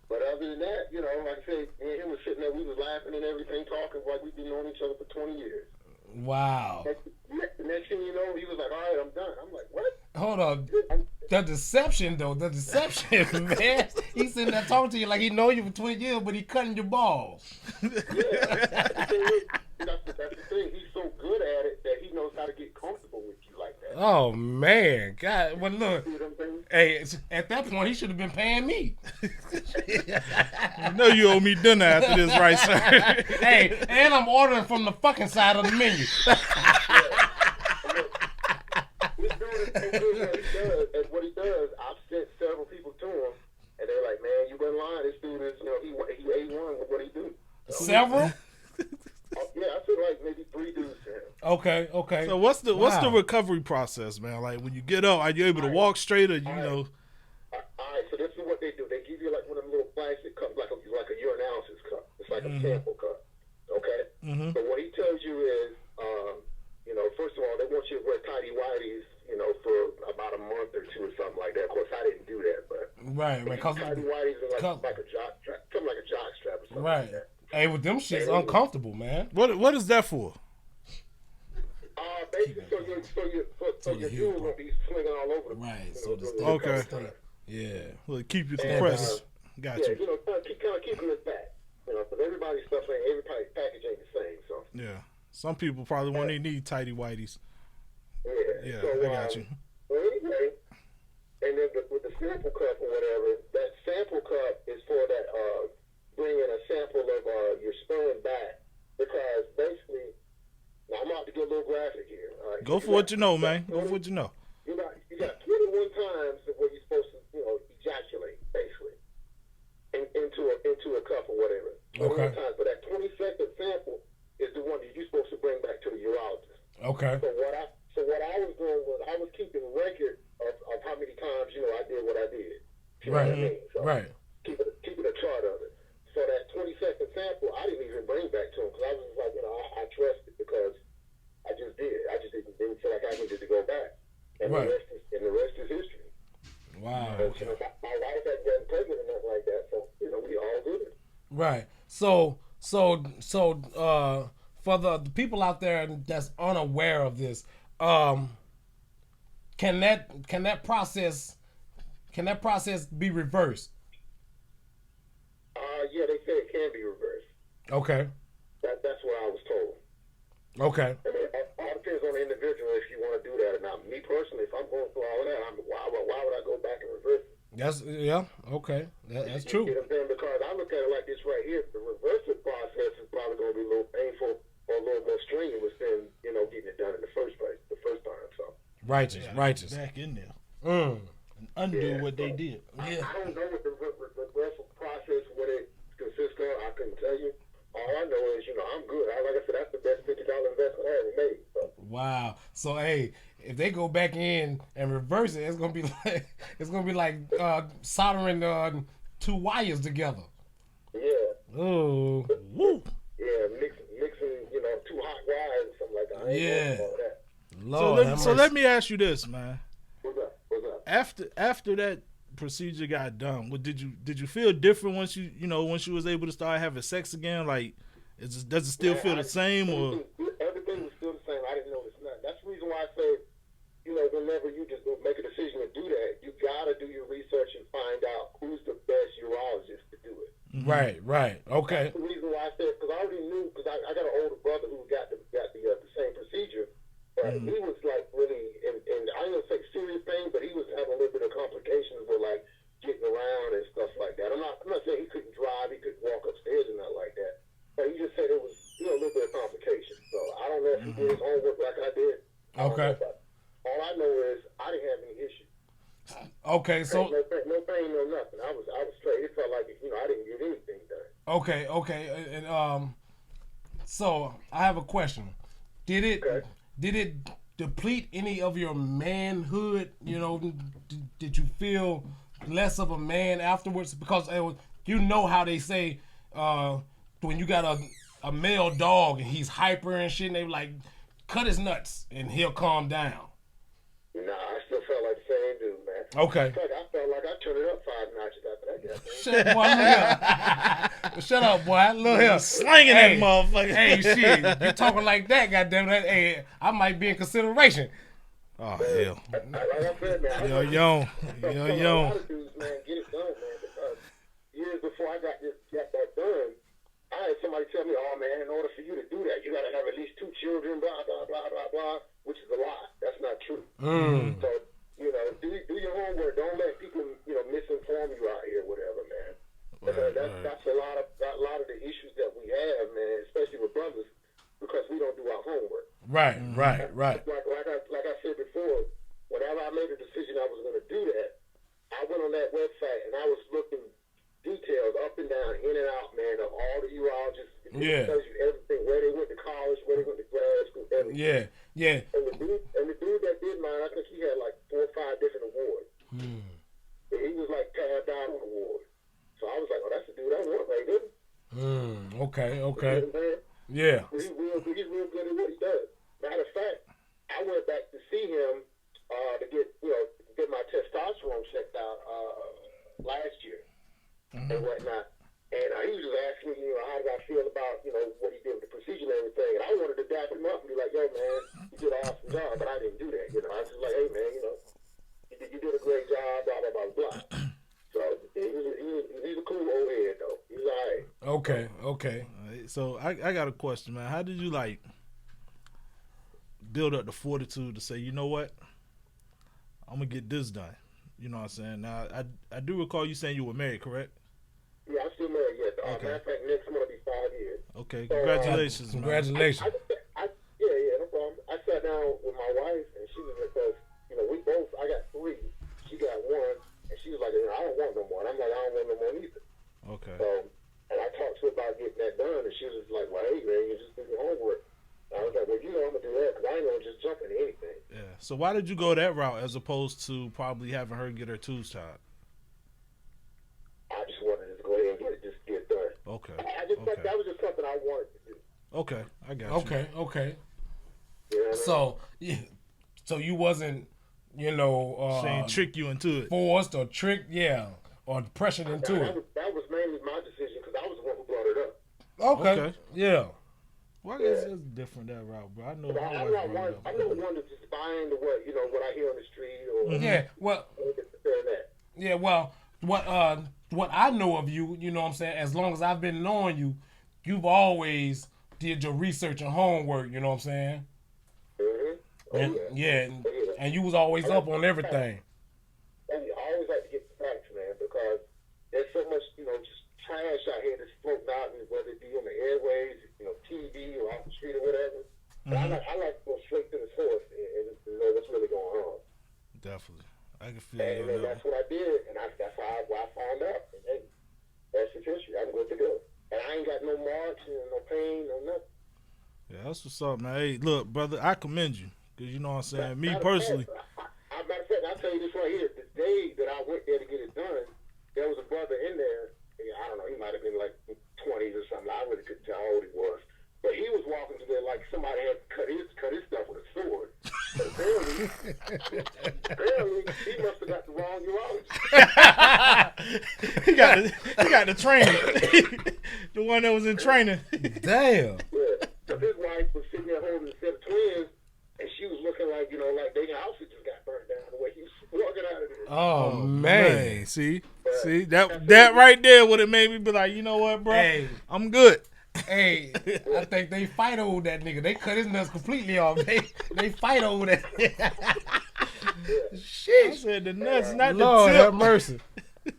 Speaker 5: But other than that, like I said, me and him was sitting there, we was laughing and everything, talking like we've been knowing each other for 20 years.
Speaker 4: Wow.
Speaker 5: The next thing you know, he was like, all right, I'm done. I'm like, what?
Speaker 4: Hold on. The deception, though. The deception, man. He's sitting there talking to you like he know you for 20 years, but he cutting your balls.
Speaker 5: Yeah, that's the thing. He's so good at it that he knows how to get comfortable with you like that.
Speaker 4: Oh, man. God. Well, look.
Speaker 5: You know what I'm saying?
Speaker 4: Hey, at that point, he should have been paying me.
Speaker 2: You know you owe me dinner after this, right, sir?
Speaker 4: Hey, and I'm ordering from the fucking side of the menu.
Speaker 5: This dude is so good at what he does. I've sent several people to him, and they're like, man, you been lying. This dude is, he A1 with what he do.
Speaker 4: Several?
Speaker 5: Yeah, I feel like maybe 3 dudes to him.
Speaker 4: Okay.
Speaker 2: So what's the
Speaker 4: Wow.
Speaker 2: recovery process, man? Like when you get up, are you able to walk straight, or
Speaker 5: All right, so this is what they do. They give you like one of them little plastic cups, like a urinalysis cup. It's like a sample cup. Okay? So what he tells you is, first of all, they want you to wear tighty whities, for about a month or 2 or something like that. Of course, I didn't do that, but
Speaker 4: Right.
Speaker 5: tighty whities are like a jock strap, something like a jock strap or something like that.
Speaker 4: Hey, with them shit's uncomfortable, man.
Speaker 2: What is that for?
Speaker 5: Basically, so your jewels won't be swinging all over.
Speaker 4: Right, so the
Speaker 5: the
Speaker 2: Okay.
Speaker 5: cover.
Speaker 4: Yeah.
Speaker 2: Well, keep you
Speaker 5: And,
Speaker 2: compressed. Got
Speaker 5: Yeah,
Speaker 2: you.
Speaker 5: kind of keeping it back. Because everybody's stuff ain't, everybody's package ain't the same. So
Speaker 2: Yeah. Some people probably won't even need tighty whities. Yeah,
Speaker 5: so,
Speaker 2: I got you.
Speaker 5: Well, anyway, and then with the sample cup or whatever, that sample cup is for that bringing a sample of your sperm back, because basically, now I'm about to get a little graphic here. All right?
Speaker 2: Go for what you know, man. Go for what you know.
Speaker 5: You got 21 times of where you're supposed to ejaculate, basically, into a cup or whatever. 21 times, but that 22nd sample is the one that you're supposed to bring back to the urologist.
Speaker 4: Okay.
Speaker 5: So what I was doing was I was keeping record of how many times I did what I did. You know what I mean? So
Speaker 4: Right.
Speaker 5: Keeping a chart of it. So that 22nd sample, I didn't even bring back to him because I was just like, I trust it because I just did. I just didn't feel like I needed to go back. And
Speaker 4: Right.
Speaker 5: the rest is history.
Speaker 4: Wow.
Speaker 5: And, my wife hadn't gotten pregnant or nothing like that, so we all good.
Speaker 4: Right. So for the people out there that's unaware of this, can that process be reversed?
Speaker 5: Yeah, they say it can be reversed.
Speaker 4: Okay.
Speaker 5: That's what I was told.
Speaker 4: Okay.
Speaker 5: I mean, it all depends on the individual if you want to do that or not. Me personally, if I'm going through all of that, why would I go back and reverse it?
Speaker 4: Okay. That's true.
Speaker 5: You know what I'm saying? Because I look at it like this right here. The reversal process is probably going to be a little painful or a little more strenuous than getting it done in the first time. So
Speaker 4: Righteous.
Speaker 2: Back in there
Speaker 4: Mm.
Speaker 2: and undo what they did.
Speaker 5: I don't know what the reversal process, what it consists of. I couldn't tell you. All I know is, I'm good. Like I said, that's the best $50
Speaker 4: Wow. So hey, if they go back in and reverse it, it's gonna be like soldering two wires together.
Speaker 5: Yeah.
Speaker 4: Oh.
Speaker 2: Woo.
Speaker 5: Yeah, mixing, two hot wires or something like that. I ain't going for all that.
Speaker 4: Lord,
Speaker 2: So let me ask you this, man.
Speaker 5: What's up? What's up?
Speaker 2: After that procedure got done, did you feel different once once you was able to start having sex again? Like, does it still feel the same or?
Speaker 5: Everything was still the same. I didn't notice nothing. That's the reason why I said, whenever you just make a decision to do that, you gotta do your research and find out who's the best urologist to do it.
Speaker 4: Right. Okay.
Speaker 5: That's the reason why I said, because I already knew, because I got an older brother who got the same procedure, but he was like really, and I ain't gonna say serious thing, but he was having a little bit of complications with like getting around and stuff like that. I'm not saying he couldn't drive, he couldn't walk upstairs and nothing like that, but he just said it was a little bit of complications. So I don't know if he did his homework like I did.
Speaker 4: Okay.
Speaker 5: All I know is I didn't have any issues.
Speaker 4: Okay. So.
Speaker 5: No pain, no nothing. I was straight. It felt like I didn't get anything done.
Speaker 4: Okay. And so I have a question. Did it deplete any of your manhood? Did you feel less of a man afterwards? Because how they say when you got a male dog and he's hyper and shit, and they like cut his nuts and he'll calm down.
Speaker 5: Nah, I still felt like the same dude, man.
Speaker 4: Okay.
Speaker 5: I felt like I turned it up 5 notches after that.
Speaker 4: Shut up, boy. Look here. Shut up, boy. Look here.
Speaker 2: Slanging that motherfucker.
Speaker 4: Hey, shit. You talking like that, goddamn it. Hey, I might be in consideration.
Speaker 2: Oh hell.
Speaker 5: Like I said, man.
Speaker 2: Yo.
Speaker 5: A lot of dudes, man, get it done, man. Because years before I got that done, I had somebody tell me, "Oh man, in order for you to do that, you got to have at least 2 children." Blah blah blah blah blah. Which is a lie. That's not true. So do your homework. Don't let people misinform you out here, whatever, man. That's a lot of the issues that we have, man, especially with brothers, because we don't do our homework.
Speaker 4: Right.
Speaker 5: Like I said before, whenever I made a decision I was going to do that, I went on that website and I was looking details up and down, in and out, man, of all the urologists. It tells you everything, where they went to college, where they went to grad school, everything.
Speaker 4: Yeah.
Speaker 5: And the dude that did mine, I think he had like 4 or 5 different awards. And he was like tabbed out on awards. So I was like, oh, that's the dude I want right there.
Speaker 4: Okay.
Speaker 5: You know what I'm saying?
Speaker 4: Yeah.
Speaker 5: He's real good at what he does. Matter of fact, I went back to see him to get my testosterone checked out last year and whatnot. And he was just asking me, how did I feel about, what he did with the procedure and everything. And I wanted to dap him up and be like, yo, man, you did an awesome job, but I didn't do that. I was just like, hey, man, you did a great job, blah, blah, blah, blah. So he's a cool old head, though. He's all right.
Speaker 4: Okay.
Speaker 2: So I got a question, man. How did you build up the fortitude to say, you know what, I'm gonna get this done? You know what I'm saying? Now I do recall you saying you were married, correct?
Speaker 5: Yeah, I'm still married, yes.
Speaker 2: Okay.
Speaker 5: Matter of fact, next month will be 5 years.
Speaker 2: Okay, congratulations, man.
Speaker 4: Congratulations.
Speaker 5: Yeah, no problem. I sat down with my wife, and she was like, because, we both, I got 3, she got 1, and she was like, I don't want no more. And I'm like, I don't want no more either.
Speaker 2: Okay.
Speaker 5: So, and I talked to her about getting that done, and she was just like, well, hey, man, you just do your homework. And I was like, well, I'm going to do that, because I ain't going to just jump into anything.
Speaker 2: Yeah. So why did you go that route as opposed to probably having her get her tubes tied?
Speaker 5: I just wanted to go ahead and get it done.
Speaker 2: Okay.
Speaker 5: That was just something I wanted to do.
Speaker 2: Okay, I got you.
Speaker 4: Okay.
Speaker 5: You know what I mean?
Speaker 4: So you wasn't,
Speaker 2: She ain't trick you into it.
Speaker 4: forced or tricked, or pressured into it.
Speaker 5: That was mainly my decision, because I was the one who brought it up.
Speaker 4: Okay. Yeah.
Speaker 2: Well, I guess it's different that route, bro. I know.
Speaker 5: I'm not one to just buy into what I hear on the street or
Speaker 4: Yeah. Well.
Speaker 5: that.
Speaker 4: Yeah. Well. What I know of you, you know what I'm saying, as long as I've been knowing you, you've always did your research and homework, you know what I'm saying?
Speaker 5: Mm-hmm.
Speaker 4: And you was always up on everything.
Speaker 5: And I always like to get the facts, man, because there's so much, just trash out here that's floating out, whether it be on the airways, TV or off the street or whatever. But I like to go straight to the source and know what's really going on.
Speaker 2: Definitely. I can feel
Speaker 5: And
Speaker 2: you.
Speaker 5: that's what I did, and that's how I found out. And hey, that's the history. I'm good to go. And I ain't got no marks and no pain, no nothing.
Speaker 2: Yeah, that's what's up, man. Hey, look, brother, I commend you. Because you know what I'm saying? Me
Speaker 5: Matter of
Speaker 2: personally.
Speaker 5: fact, matter of fact, I'll tell you this right here. The day that I went there to get it done, there was a brother in there. I don't know, he might have been like 20s or something. I really couldn't tell how old he was. But he was walking to there like somebody had cut his stuff with a sword. But apparently, he must have got the wrong urologist.
Speaker 2: he got the training. The one that was in training.
Speaker 4: Damn.
Speaker 5: Yeah. So his wife was sitting there holding a set of twins, and she was looking like, like their house had just got burned down the way he was walking out of there.
Speaker 4: Oh, man.
Speaker 2: See, that right there would have made me be like, you know what, bro?
Speaker 4: Hey.
Speaker 2: I'm good.
Speaker 4: Hey, I think they fight over that nigga. They cut his nuts completely off. They fight over that.
Speaker 2: Shit. I said the nuts, not
Speaker 4: Lord
Speaker 2: the
Speaker 4: have
Speaker 2: tip.
Speaker 4: mercy.
Speaker 5: Yeah.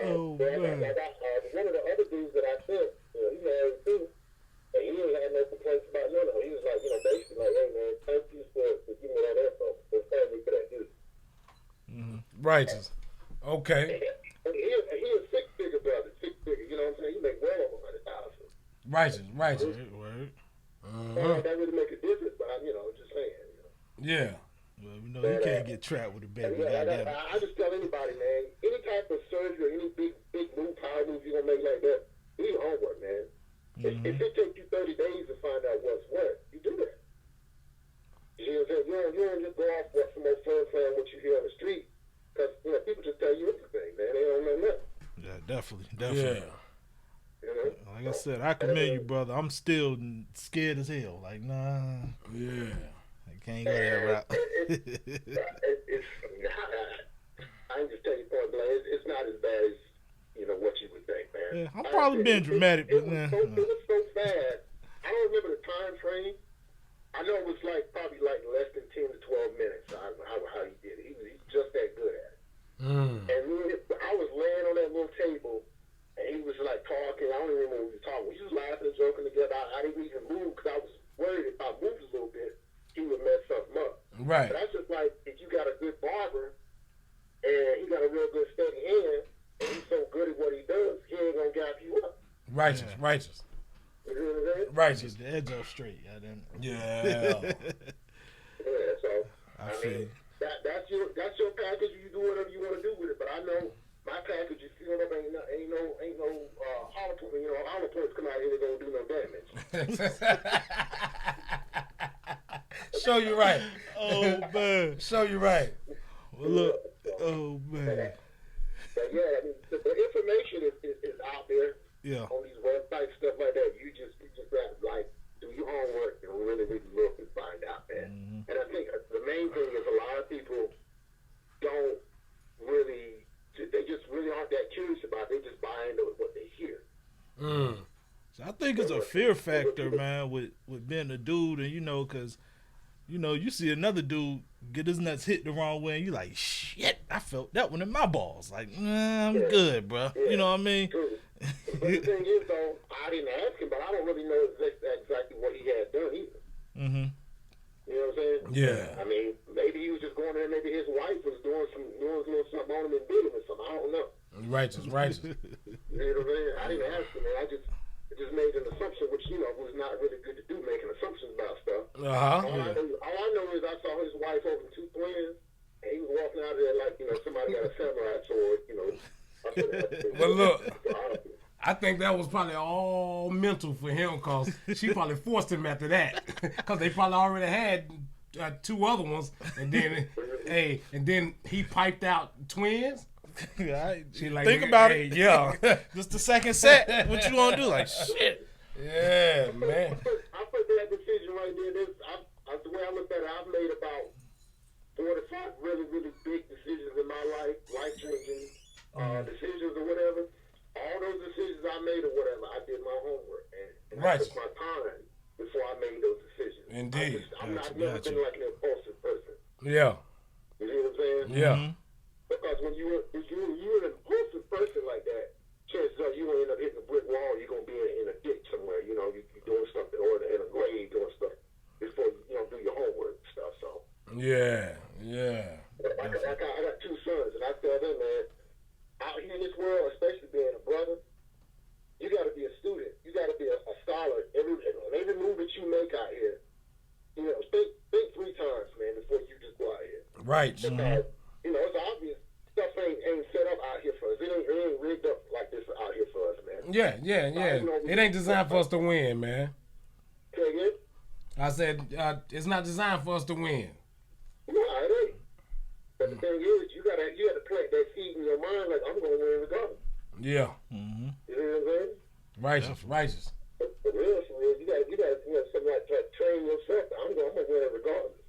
Speaker 2: Oh,
Speaker 5: But
Speaker 2: man.
Speaker 5: one of the other dudes that I sent, he married too, and he didn't have no complaints about none of it. He was like, basically like, hey man, thank you for giving me that info. For family for that dude.
Speaker 4: Righteous. Okay.
Speaker 5: And he a six-figure brother, six-figure. You know what I'm saying? He make well over 100,000.
Speaker 4: Righteous.
Speaker 2: Word.
Speaker 5: That really make a difference, but I'm just saying.
Speaker 4: Yeah.
Speaker 2: Well, you can't get trapped with a baby. Goddamn.
Speaker 5: I just tell anybody, man, any type of surgery, any big move, power move you're gonna make like that, do your homework, man. If it takes you 30 days to find out what's what, you do that. You know what I'm saying? You don't just go off what some old fun saying what you hear on the street, because people just tell you anything, man. They don't know nothing.
Speaker 2: Yeah, definitely.
Speaker 4: Yeah.
Speaker 5: You know?
Speaker 2: Like I said, I commend you, brother. I'm still scared as hell. Like, nah,
Speaker 4: Yeah.
Speaker 2: I can't go that route.
Speaker 5: I can just tell you point blank, it's not as bad as what you would think, man.
Speaker 2: Yeah, I'm probably being dramatic, but nah.
Speaker 5: It was so fast. I don't remember the time frame. I know it was probably less than 10 to 12 minutes. How he did it. He's just that good at it. And I was laying on that little table, and he was talking. I don't even remember what we were talking. We was laughing and joking together. I didn't even move because I was worried if I moved a little bit, he would mess something up.
Speaker 4: Right.
Speaker 5: But that's just like if you got a good barber and he got a real good steady hand and he's so good at what he does, he ain't gonna gap you up.
Speaker 4: Righteous.
Speaker 5: You know what I'm saying?
Speaker 4: Righteous.
Speaker 2: Get the edge off straight. Goddamn.
Speaker 4: Yeah.
Speaker 5: Yeah, so
Speaker 2: I feel.
Speaker 5: that's your package. You do whatever you want to do with it. But I know my package is sealed up. Ain't no hollow points. Hollow points come out here. They don't do no damage.
Speaker 4: Show you right.
Speaker 2: Oh man.
Speaker 4: Show you right.
Speaker 2: Well, look. Oh man.
Speaker 5: But yeah, I mean, the information is out there.
Speaker 2: Yeah.
Speaker 5: On these websites, stuff like that. You just got to do your homework and really look and find out, man. And I think the main thing is a lot of people don't really, they just really aren't that curious about it. They just buy into what they hear.
Speaker 2: So I think it's a fear factor, man, with being a dude, and because you see another dude get his nuts hit the wrong way, and you like, shit, I felt that one in my balls. Like, nah, I'm good, bro.
Speaker 5: Yeah.
Speaker 2: You know what I mean?
Speaker 5: True. But the thing is, though, I didn't ask him, but I don't really know exactly what he had done either.
Speaker 2: Mm-hmm.
Speaker 5: You know what I'm saying?
Speaker 4: Yeah.
Speaker 5: I mean, maybe he was just going there. Maybe his wife was doing something on him and beat him or something. I don't know.
Speaker 4: Righteous.
Speaker 5: You know what I'm saying? I didn't ask him, man. I just made an assumption, which was not really good to do, making assumptions about stuff. All I know is I saw his wife holding two twins, and he was walking out of there like somebody got a samurai sword.
Speaker 4: But look, I think that was probably all mental for him, because she probably forced him after that, because they probably already had two other ones, and then he piped out twins. She like,
Speaker 2: think about it.
Speaker 4: Yeah.
Speaker 2: Just the second set. What you gonna do? Like, shit.
Speaker 4: Yeah, man.
Speaker 5: I put that decision right there. The way I look at it, I've made about 4 to 5 really, really big decisions in my life-changing decisions or whatever. All those decisions I made or whatever, I did my homework and I took my time before I made those decisions.
Speaker 4: Indeed.
Speaker 5: I'm not never been like an impulsive person.
Speaker 4: Yeah.
Speaker 5: You know what I'm saying?
Speaker 4: Yeah.
Speaker 5: Because when you're an impulsive person like that, chances are you gonna end up hitting a brick wall. You're gonna be in a ditch somewhere. You're doing stuff or in a grave doing stuff before you do your homework and stuff. So
Speaker 4: Yeah.
Speaker 5: I got 2 sons, and I tell them, man, out here in this world, especially being a brother, you got to be a student. You got to be a scholar. Every move that you make out here, you know, think 3 times, man, before you just go out here.
Speaker 4: Right.
Speaker 5: Because, you know, it's obvious stuff ain't set up out here for us. It ain't rigged up like this out here for us, man.
Speaker 4: Yeah. It ain't designed for us to win, man.
Speaker 5: Say again?
Speaker 4: I said it's not designed for us to win.
Speaker 5: No, it ain't. But the thing is, you gotta plant that seed in your mind like, I'm gonna win regardless.
Speaker 4: Yeah.
Speaker 5: You know what I'm saying?
Speaker 4: Righteous.
Speaker 5: But for real, you gotta something like train yourself. I'm gonna win regardless.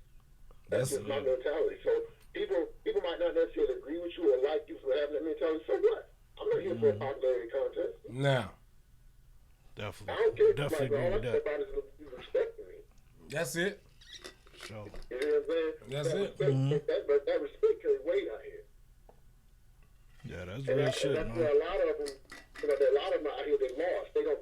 Speaker 5: That's just my mentality. So people might not necessarily agree with you or like you for having that mentality. So what? I'm not here for a popularity contest.
Speaker 4: Now.
Speaker 2: Definitely.
Speaker 5: I don't care.
Speaker 2: Definitely
Speaker 5: Like, all I
Speaker 2: agree
Speaker 5: care
Speaker 2: with
Speaker 5: about is you respecting me.
Speaker 4: That's it.
Speaker 2: Sure.
Speaker 5: You know what I'm saying?
Speaker 4: That's
Speaker 5: that
Speaker 4: it.
Speaker 5: Respect, that respect carries weight out here.
Speaker 2: Yeah, that's
Speaker 5: And
Speaker 2: real
Speaker 5: that's
Speaker 2: shit,
Speaker 5: where
Speaker 2: man.
Speaker 5: a lot of them, you know, a lot of them out here, they lost. They don't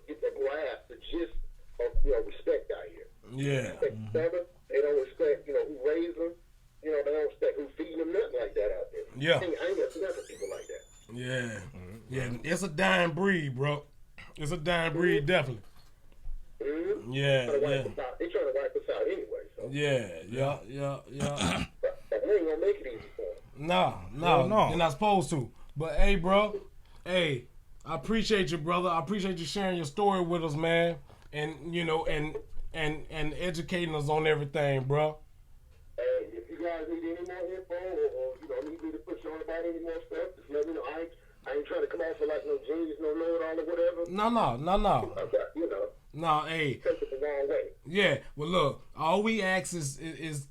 Speaker 5: get the grasp, the gist of, you know, respect out here.
Speaker 4: Yeah.
Speaker 5: Respect each other. They don't respect, you know, who raised them. You know, they don't respect who feeding them, nothing like that out there.
Speaker 4: Yeah.
Speaker 5: I ain't got nothing people like that.
Speaker 4: Yeah. It's a dying breed, bro. It's a dying breed, definitely.
Speaker 5: Mm-hmm.
Speaker 4: Yeah.
Speaker 5: They trying to wipe us out anyway. So.
Speaker 4: Yeah.
Speaker 5: But we ain't gonna make it easy for them.
Speaker 4: No. You're not supposed to. But hey, bro. Hey, I appreciate you, brother. I appreciate you sharing your story with us, man. And you know, and educating us on everything, bro.
Speaker 5: Hey, if you guys need any more info or you know need me to push on about any more stuff, just let me know. I ain't trying to come off like no genius, no know-it-all or whatever.
Speaker 4: No.
Speaker 5: Okay, you know.
Speaker 4: No, hey.
Speaker 5: Take it the wrong way.
Speaker 4: Yeah, well, look, all we ask is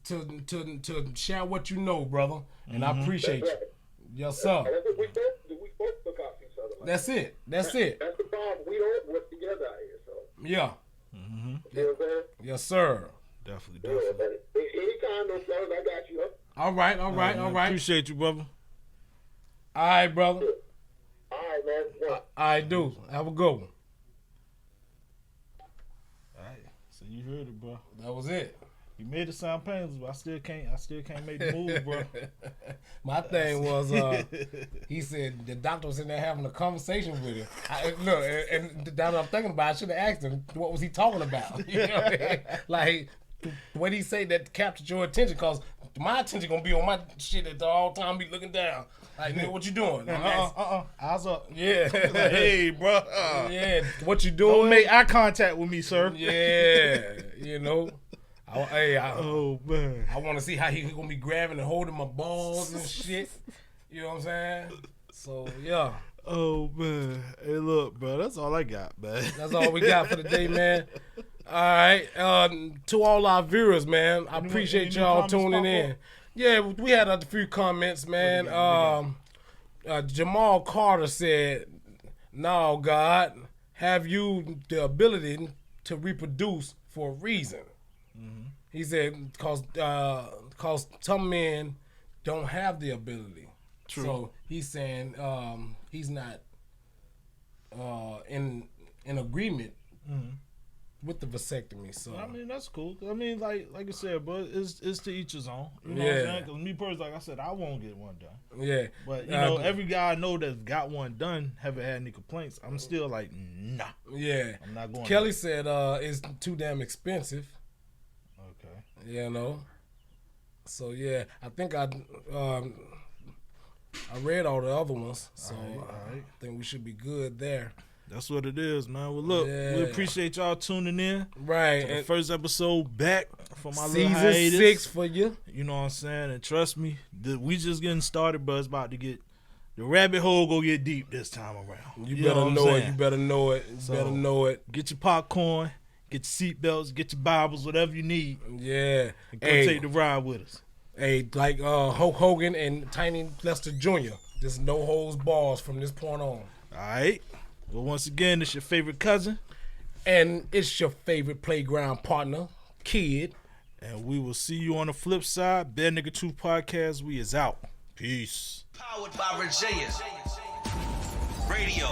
Speaker 4: to share what you know, brother, and I appreciate
Speaker 5: That's
Speaker 4: you.
Speaker 5: right.
Speaker 4: Yes, sir.
Speaker 5: And that's what we both do. We both look out for each other. Like
Speaker 4: That's it. That's it.
Speaker 5: That's the problem. We don't work together out here, so.
Speaker 4: Yeah.
Speaker 5: You know what I'm saying?
Speaker 4: Yes, sir.
Speaker 2: Definitely.
Speaker 5: Yeah, but anytime, those fellas, I got you. Huh?
Speaker 4: All right.
Speaker 2: Appreciate you, brother.
Speaker 4: All right, brother.
Speaker 5: All right, man. Yeah.
Speaker 4: I do. Have a good one.
Speaker 2: All right. So you heard it, bro.
Speaker 4: That was it.
Speaker 2: You made it sound painless, but I still can't make the move, bro.
Speaker 4: My thing was, he said the doctor was in there having a conversation with him. Look, and now that I'm thinking about it, I should have asked him what was he talking about. You know what I mean? Like, what he say that captured your attention? Because my attention gonna be on my shit at all time. Be looking down. Like, nigga, what you doing?
Speaker 2: Eyes up.
Speaker 4: Yeah.
Speaker 2: Like, hey, bro.
Speaker 4: Yeah. What you doing?
Speaker 2: Don't make eye contact with me, sir.
Speaker 4: Yeah. You know.
Speaker 2: Oh man.
Speaker 4: I want to see how he gonna be grabbing and holding my balls and shit. You know what I'm saying? So yeah.
Speaker 2: Oh man. Hey, look, bro. That's all I got, man.
Speaker 4: That's all we got for the day, man. All right. To all our viewers, man, I appreciate y'all tuning in. Yeah, we had a few comments, man. Jamal Carter said, "No, God, have you the ability to reproduce for a reason?" He said, "Cause some men don't have the ability."
Speaker 2: True.
Speaker 4: So he's saying he's not in agreement with the vasectomy. So
Speaker 2: I mean, that's cool. I mean, like I said, bro, it's to each his own. You know what I'm saying? 'Cause me personally, like I said, I won't get one done.
Speaker 4: yeah,
Speaker 2: But you know, every guy I know that's got one done haven't had any complaints. I'm still like, nah.
Speaker 4: yeah.
Speaker 2: I'm not going.
Speaker 4: Kelly said it's too damn expensive.
Speaker 2: Okay.
Speaker 4: You know. So yeah, I think I read all the other ones, so
Speaker 2: all right.
Speaker 4: I think we should be good there.
Speaker 2: That's what it is, man. Well, look, we appreciate y'all tuning in.
Speaker 4: Right,
Speaker 2: The first episode back from my little
Speaker 4: season
Speaker 2: hiatus.
Speaker 4: 6 for you.
Speaker 2: You know what I'm saying? And trust me, we just getting started, but it's about to get the rabbit hole go get deep this time around.
Speaker 4: You
Speaker 2: know
Speaker 4: better
Speaker 2: what
Speaker 4: know
Speaker 2: I'm
Speaker 4: it.
Speaker 2: saying?
Speaker 4: You better know it. You
Speaker 2: So-
Speaker 4: better know it.
Speaker 2: Get your popcorn, get your seatbelts, get your Bibles, whatever you need.
Speaker 4: Yeah.
Speaker 2: And come take the ride with us.
Speaker 4: Hey, like Hulk Hogan and Tiny Lester Jr. Just no holds bars from this point on.
Speaker 2: All right. Well, once again, it's your favorite cousin.
Speaker 4: And it's your favorite playground partner, Kid.
Speaker 2: And we will see you on the flip side. Bad Nigga 2 Podcast. We is out. Peace.
Speaker 1: Powered by Virginia Radio.